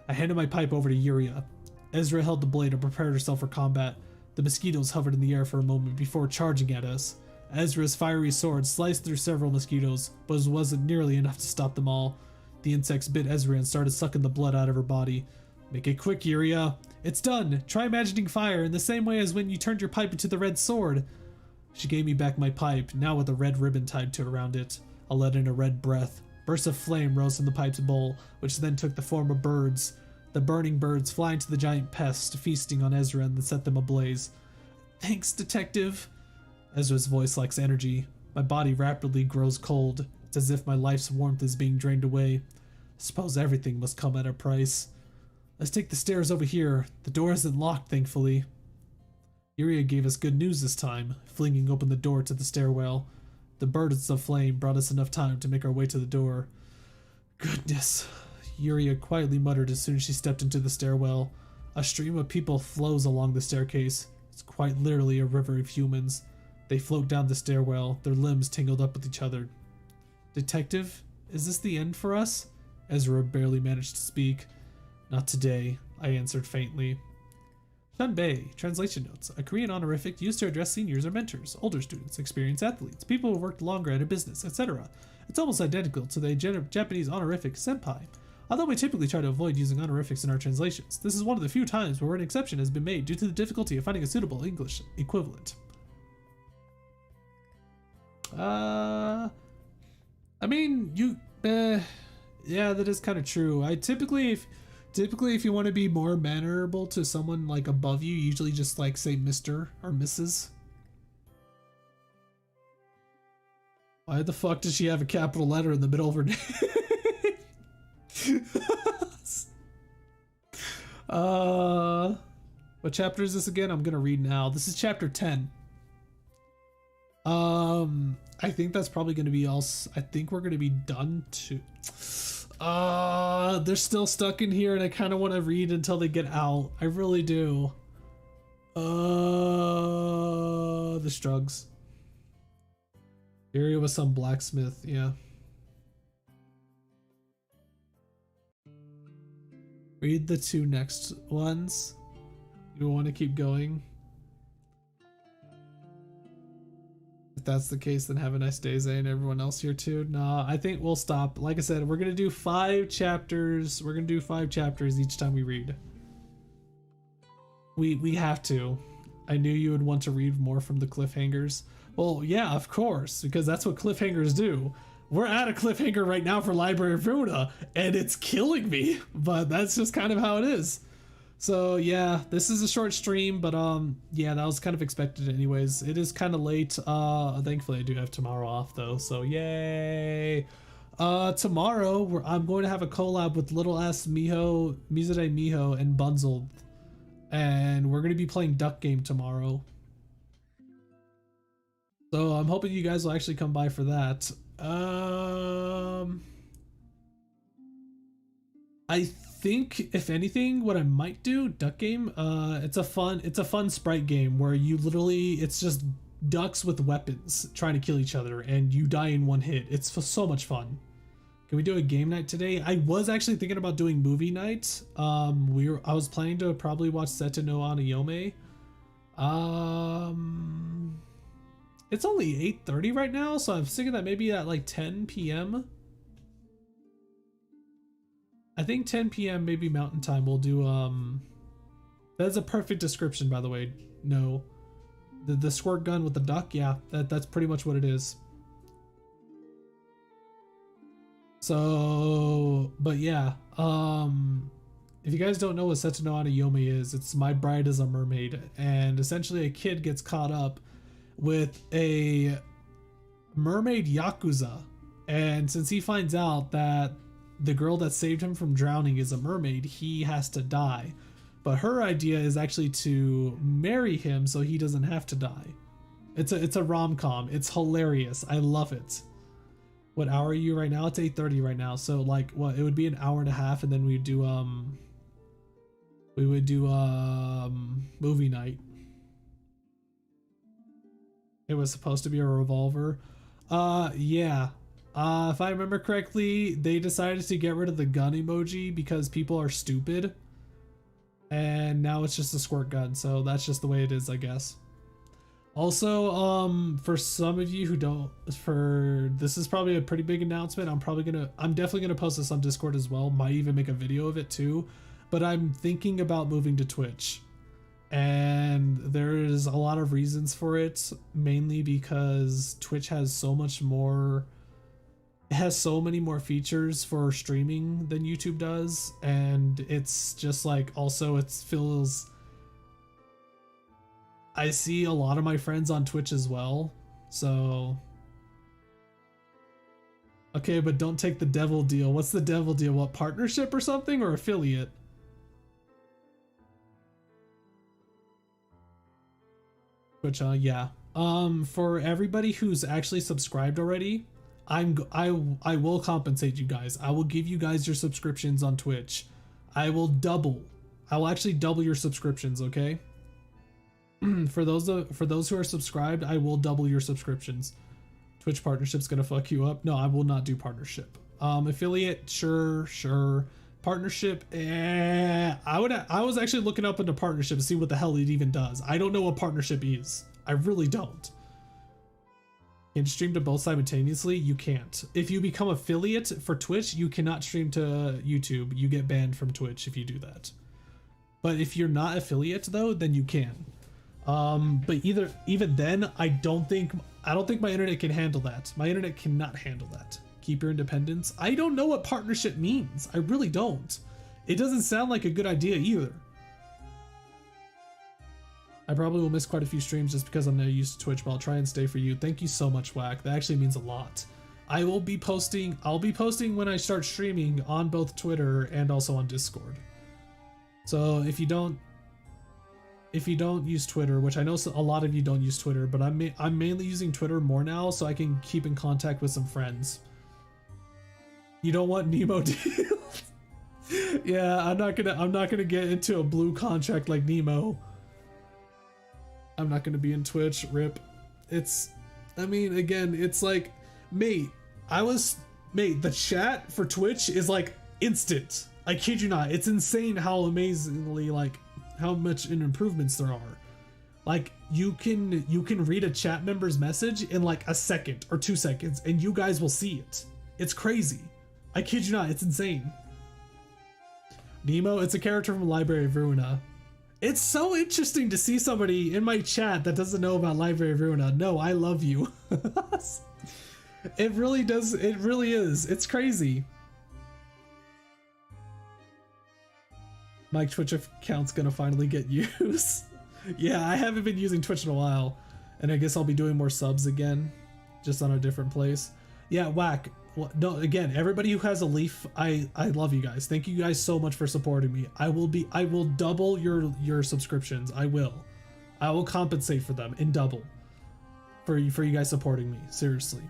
I handed my pipe over to Yuria. Ezra held the blade and prepared herself for combat. The mosquitoes hovered in the air for a moment before charging at us. Ezra's fiery sword sliced through several mosquitoes, but it wasn't nearly enough to stop them all. The insects bit Ezra and started sucking the blood out of her body. Make it quick, Yuria. It's done. Try imagining fire in the same way as when you turned your pipe into the red sword. She gave me back my pipe, now with a red ribbon tied to around it. I let in a red breath. Bursts of flame rose from the pipe's bowl, which then took the form of birds. The burning birds flying to the giant pests, feasting on Ezra and then set them ablaze. Thanks, Detective. Ezra's voice lacks energy. My body rapidly grows cold. It's as if my life's warmth is being drained away. I suppose everything must come at a price. Let's take the stairs over here. The door isn't locked, thankfully. Yuria gave us good news this time, flinging open the door to the stairwell. The bursts of flame brought us enough time to make our way to the door. Goodness, Yuria quietly muttered as soon as she stepped into the stairwell. A stream of people flows along the staircase. It's quite literally a river of humans. They float down the stairwell, their limbs tangled up with each other. Detective, is this the end for us? Ezra barely managed to speak. Not today, I answered faintly. Shunbei, translation notes, a Korean honorific used to address seniors or mentors, older students, experienced athletes, people who worked longer at a business, etc. It's almost identical to the Japanese honorific senpai. Although we typically try to avoid using honorifics in our translations, this is one of the few times where an exception has been made due to the difficulty of finding a suitable English equivalent. I mean, yeah, that is kind of true. Typically, if you want to be more mannerable to someone like above you usually just like say Mr. or Mrs. Why the fuck does she have a capital letter in the middle of her name? What chapter is this again? I'm gonna read now. This is chapter 10. I think that's probably gonna be all. I think we're gonna be done too. They're still stuck in here and I kind of want to read until they get out. I really do. The strugs. Area with some blacksmith, yeah. Read the 2 next ones. You want to keep going? If that's the case, then have a nice day, Zay, and everyone else here too. Nah, I think we'll stop. Like I said, we're gonna do 5 chapters. We're gonna do 5 chapters each time we read. We have to. I knew you would want to read more from the cliffhangers. Well, yeah, of course, because that's what cliffhangers do. We're at a cliffhanger right now for Library of Ruina, and it's killing me, but that's just kind of how it is. So yeah, this is a short stream, but yeah, that was kind of expected anyways. It is kind of late. Thankfully I do have tomorrow off though, so yay. Tomorrow I'm going to have a collab with Little Ass Miho, Mizure Miho, and Bunzel, and we're going to be playing Duck Game tomorrow. So I'm hoping you guys will actually come by for that. I think if anything, what I might do, Duck Game, it's a fun sprite game where you literally, it's just ducks with weapons trying to kill each other and you die in one hit. It's so much fun. Can we do a game night today? I was actually thinking about doing movie night. I was planning to probably watch Seto no Anayome. It's only 8:30 right now, so I'm thinking that maybe at like 10 p.m. I think 10 p.m. maybe Mountain Time we'll do, that's a perfect description, by the way. No. The squirt gun with the duck, yeah, that's pretty much what it is. So, but yeah, if you guys don't know what Seto no Anayome is, it's My Bride is a Mermaid, and essentially a kid gets caught up with a mermaid yakuza, and since he finds out that the girl that saved him from drowning is a mermaid, he has to die. But her idea is actually to marry him so he doesn't have to die. It's a rom-com. It's hilarious. I love it. What hour are you right now? It's 8:30 right now. So like, what, it would be an hour and a half, and then we would do movie night. It was supposed to be a revolver. Yeah. If I remember correctly, they decided to get rid of the gun emoji because people are stupid. And now it's just a squirt gun, so that's just the way it is, I guess. Also, for some of you who don't, this is probably a pretty big announcement. I'm definitely gonna post this on Discord as well. Might even make a video of it too. But I'm thinking about moving to Twitch. And there's a lot of reasons for it, mainly because Twitch has so much more, it has so many more features for streaming than YouTube does, and it's just like, also it feels, I see a lot of my friends on Twitch as well, so okay, but don't take the devil deal. What's the devil deal? What, partnership or something, or affiliate? Which yeah, for everybody who's actually subscribed already, I will compensate you guys. I will give you guys your subscriptions on Twitch. I will actually double your subscriptions, okay? For those who are subscribed, I will double your subscriptions. Twitch partnership's gonna fuck you up. No, I will not do partnership. Affiliate, sure. Partnership, I was actually looking up into partnership to see what the hell it even does. I don't know what partnership is. I really don't. Can you stream to both simultaneously? You can't. If you become affiliate for Twitch, you cannot stream to YouTube. You get banned from Twitch if you do that. But if you're not affiliate though, then you can. But even then, I don't think my internet can handle that. My internet cannot handle that. Keep your independence. I don't know what partnership means. I really don't. It doesn't sound like a good idea either. I probably will miss quite a few streams just because I'm not used to Twitch, but I'll try and stay for you. Thank you so much, Whack. That actually means a lot. I'll be posting when I start streaming on both Twitter and also on Discord. So if you don't use Twitter, which I know a lot of you don't use Twitter, but I'm mainly using Twitter more now so I can keep in contact with some friends. You don't want Nemo deals? Yeah, I'm not gonna get into a blue contract like Nemo. I'm not gonna be in Twitch. Rip. It's I mean, again, it's like, mate, the chat for Twitch is like instant. I kid you not. It's insane how amazingly, like, how much improvements there are. Like, you can read a chat member's message in like a second or 2 seconds and you guys will see it. It's crazy. I kid you not. It's insane. Nemo, it's a character from Library of Ruina. It's so interesting to see somebody in my chat that doesn't know about Library of Ruina. No, I love you. It really does. It really is. It's crazy. My Twitch account's gonna finally get used. Yeah, I haven't been using Twitch in a while, and I guess I'll be doing more subs again, just on a different place. Yeah, whack. No, again, everybody who has a leaf, I love you guys. Thank you guys so much for supporting me. I will double your subscriptions. I will compensate for them in double for you guys supporting me. Seriously.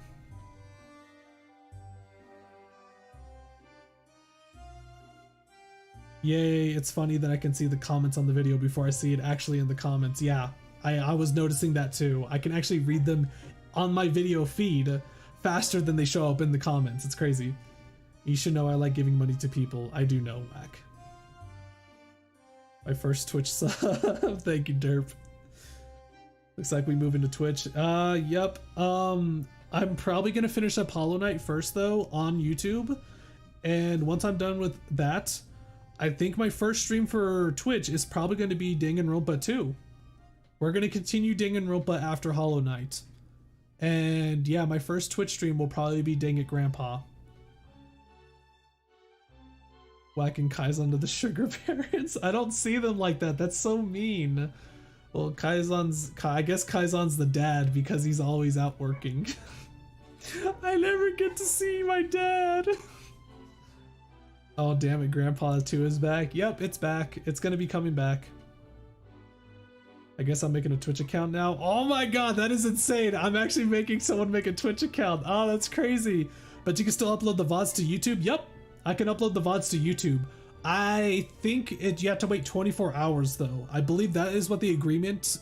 Yay, it's funny that I can see the comments on the video before I see it actually in the comments. Yeah, I was noticing that too. I can actually read them on my video feed faster than they show up in the comments. It's crazy. You should know I like giving money to people. I do know, whack. My first Twitch sub. Thank you, Derp. Looks like we move into Twitch. Yep. I'm probably gonna finish up Hollow Knight first though on YouTube. And once I'm done with that, I think my first stream for Twitch is probably going to be Danganronpa 2. We're going to continue Danganronpa after Hollow Knight. And yeah, my first Twitch stream will probably be Dang It Grandpa. Whacking Kaizan to the sugar parents. I don't see them like that. That's so mean. Well, I guess Kaizan's the dad because he's always out working. I never get to see my dad. Oh, damn it, Grandpa 2 is back. Yep, it's back. It's gonna be coming back. I guess I'm making a Twitch account now. Oh my god, that is insane. I'm actually making someone make a Twitch account. Oh, that's crazy. But you can still upload the VODs to YouTube? Yep, I can upload the VODs to YouTube. I think you have to wait 24 hours though. I believe that is what the agreement...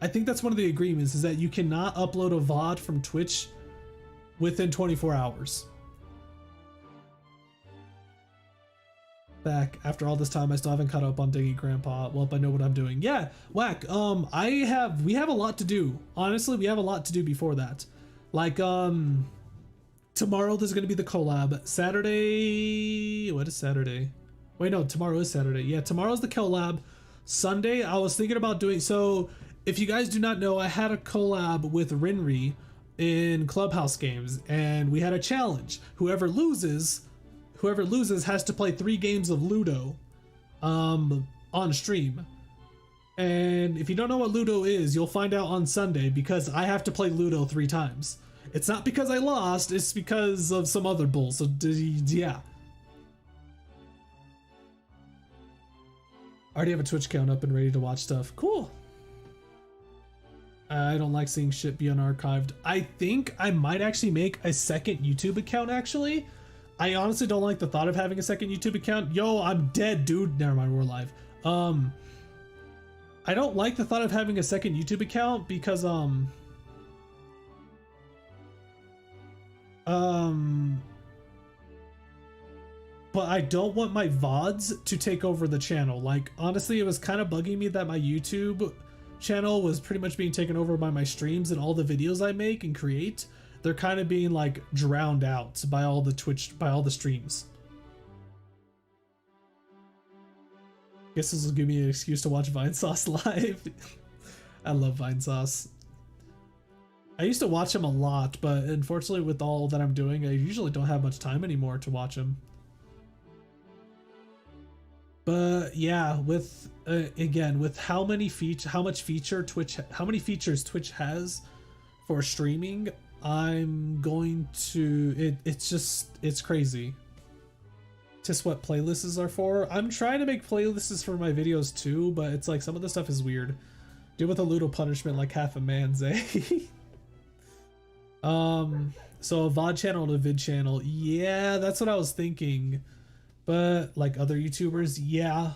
I think that's one of the agreements, is that you cannot upload a VOD from Twitch within 24 hours. Back after all this time, I still haven't caught up on Dang It Grandpa. Well, I know what I'm doing. Yeah, whack. We have a lot to do. Honestly, we have a lot to do before that. Like, tomorrow there's gonna be the collab. Saturday, what is Saturday? Wait, no, tomorrow is Saturday. Yeah, tomorrow's the collab. Sunday, I was thinking about doing, so if you guys do not know, I had a collab with Rinri in Clubhouse games, and we had a challenge. Whoever loses has to play 3 games of Ludo on stream. And if you don't know what Ludo is, you'll find out on Sunday, because I have to play Ludo 3 times. It's not because I lost, it's because of some other bull. So yeah. I already have a Twitch account up and ready to watch stuff. Cool. I don't like seeing shit be unarchived. I think I might actually make a second YouTube account actually. I honestly don't like the thought of having a second YouTube account. Yo, I'm dead, dude. Never mind, we're live. I don't like the thought of having a second YouTube account because but I don't want my VODs to take over the channel. Like, honestly, it was kind of bugging me that my YouTube channel was pretty much being taken over by my streams, and all the videos I make and create, they're kind of being like drowned out by all the streams. Guess this will give me an excuse to watch Vinesauce live. I love Vinesauce. I used to watch him a lot, but unfortunately with all that I'm doing, I usually don't have much time anymore to watch him. But yeah, with again, with how many features Twitch has for streaming, I'm going to it's crazy. Just what playlists are for. I'm trying to make playlists for my videos too, but it's like some of the stuff is weird. Deal with a Ludo punishment like half a man's, eh? So a VOD channel and a vid channel. Yeah, that's what I was thinking. But like other YouTubers, yeah.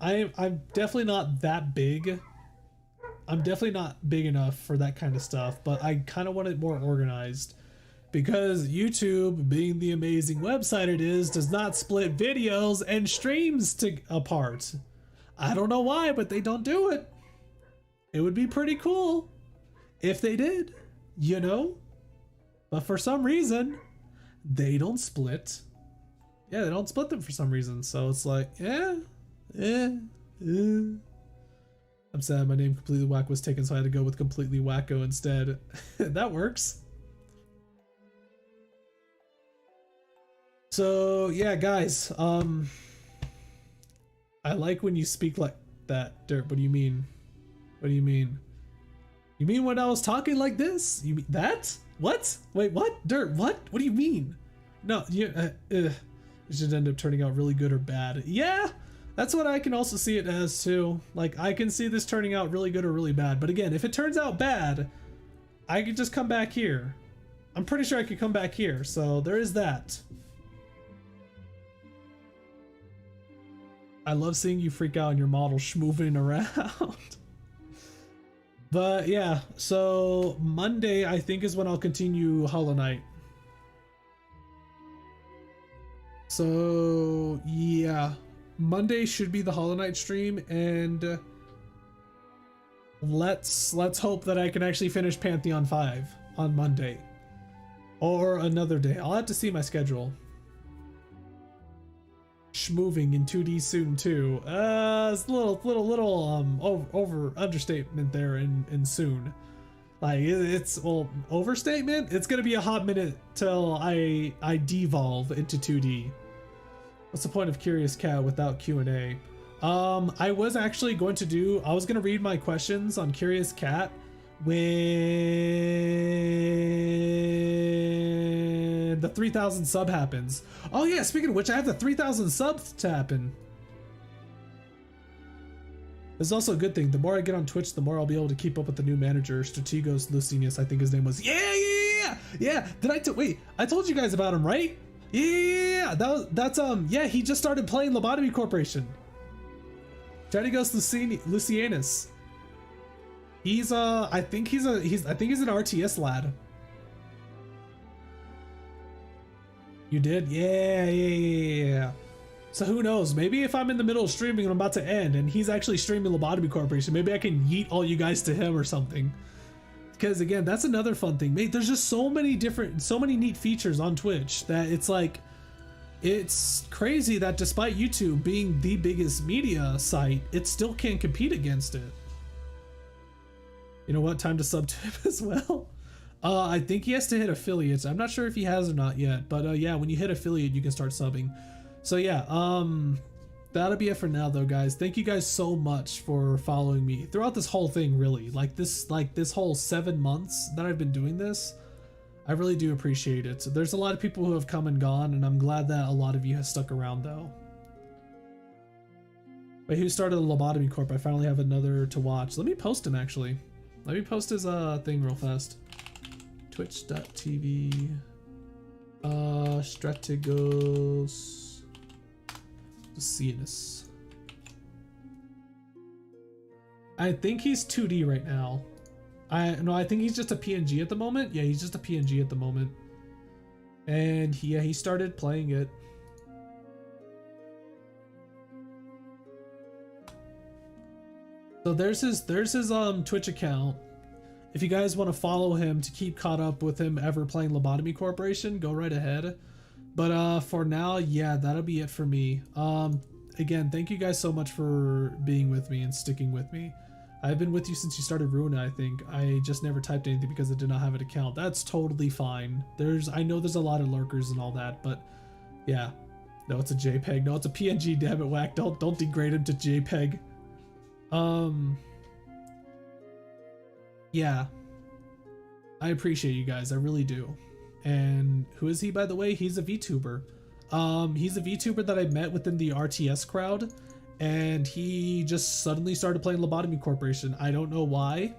I'm definitely not that big I'm definitely not big enough for that kind of stuff, but I kind of want it more organized because YouTube, being the amazing website it is, does not split videos and streams apart. I don't know why, but they don't do it. It would be pretty cool if they did, you know? But for some reason, they don't split. Yeah, they don't split them for some reason. So it's like, I'm sad my name Completely Whack was taken, so I had to go with Completely Wacko instead. That works. So yeah, guys, I like when you speak like that. Dirt, what do you mean? What do you mean? You mean when I was talking like this? You mean that? What? Wait, what? Dirt, what? What do you mean? No, it should end up turning out really good or bad. Yeah, that's what I can also see it as too. Like, I can see this turning out really good or really bad. But again, if it turns out bad, I could just come back here. I'm pretty sure I could come back here. So there is that. I love seeing you freak out and your model schmoving around. But yeah, so Monday I think is when I'll continue Hollow Knight. So yeah, Monday should be the Hollow Knight stream, and let's hope that I can actually finish Pantheon 5 on Monday or another day. I'll have to see my schedule. Schmoving in 2D soon too. It's a little over understatement there in soon. Like it's well, overstatement. It's gonna be a hot minute till I devolve into 2D. What's the point of Curious Cat without Q&A? I was actually going to I was gonna read my questions on Curious Cat when the 3,000 sub happens. Oh yeah, speaking of which, I have the 3,000 subs to happen. This is also a good thing. The more I get on Twitch, the more I'll be able to keep up with the new manager, Strategos Lucinius, I think his name was. Yeah. Did wait, I told you guys about him, right? Yeah. Yeah, he just started playing Lobotomy Corporation. Strategos Lucianus. He's I think he's an RTS lad. You did? Yeah. So who knows? Maybe if I'm in the middle of streaming and I'm about to end and he's actually streaming Lobotomy Corporation, maybe I can yeet all you guys to him or something. Because again, that's another fun thing. Mate, there's just so many neat features on Twitch that it's like, it's crazy that despite YouTube being the biggest media site, it still can't compete against it. You know what? Time to sub to him as well. I think he has to hit affiliates. I'm not sure if he has or not yet, but yeah, when you hit affiliate, you can start subbing. So yeah, that'll be it for now though, guys. Thank you guys so much for following me throughout this whole thing, really. Like this whole 7 months that I've been doing this, I really do appreciate it. So there's a lot of people who have come and gone, and I'm glad that a lot of you have stuck around though. Wait, who started the Lobotomy Corp? I finally have another to watch. Let me post him actually. Let me post his thing real fast. Twitch.tv Strategos Lucianus. I think he's 2D right now. I think he's just a PNG at the moment. Yeah, he's just a PNG at the moment. And he started playing it. So there's his Twitch account. If you guys want to follow him to keep caught up with him ever playing Lobotomy Corporation, go right ahead. But for now, yeah, that'll be it for me. Again, thank you guys so much for being with me and sticking with me. I've been with you since you started Runa, I think. I just never typed anything because I did not have an account. That's totally fine. I know there's a lot of lurkers and all that, but yeah. No, it's a JPEG. No, it's a PNG, damn it, Whack. Don't degrade him to JPEG. Yeah, I appreciate you guys, I really do. And who is he, by the way? He's a VTuber. He's a VTuber that I met within the RTS crowd, and he just suddenly started playing Lobotomy Corporation. I don't know why.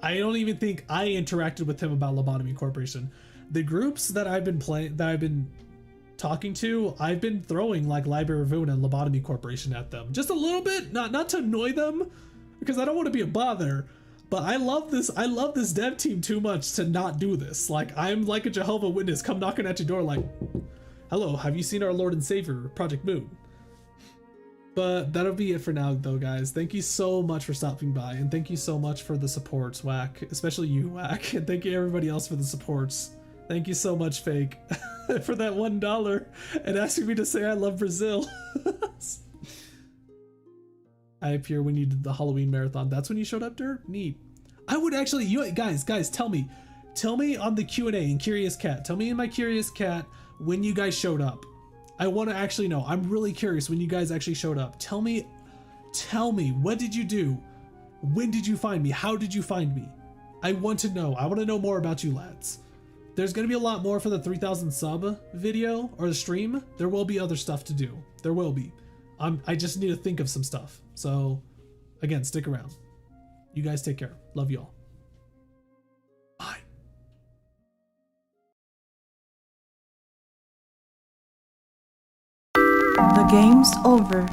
I don't even think I interacted with him about Lobotomy Corporation. The groups that I've been talking to, I've been throwing like Library of Ruin and Lobotomy Corporation at them. Just a little bit, not to annoy them, because I don't want to be a bother. But I love this dev team too much to not do this. Like, I'm like a Jehovah's Witness come knocking at your door like, hello, have you seen our Lord and Savior, Project Moon? But that'll be it for now though, guys. Thank you so much for stopping by, and thank you so much for the supports, Whack, especially you, Whack, and thank you everybody else for the supports. Thank you so much, Fake, for that $1 and asking me to say I love Brazil. I appear when you did the Halloween marathon. That's when you showed up, Dirt? Neat. I would actually, you guys, tell me on the Q&A in Curious Cat. Tell me in my Curious Cat when you guys showed up. I want to actually know. I'm really curious when you guys actually showed up. Tell me, what did you do? When did you find me? How did you find me? I want to know. I want to know more about you lads. There's going to be a lot more for the 3,000 sub video or the stream. There will be other stuff to do. There will be. I just need to think of some stuff. So, again, stick around. You guys take care. Love y'all. Bye. The game's over.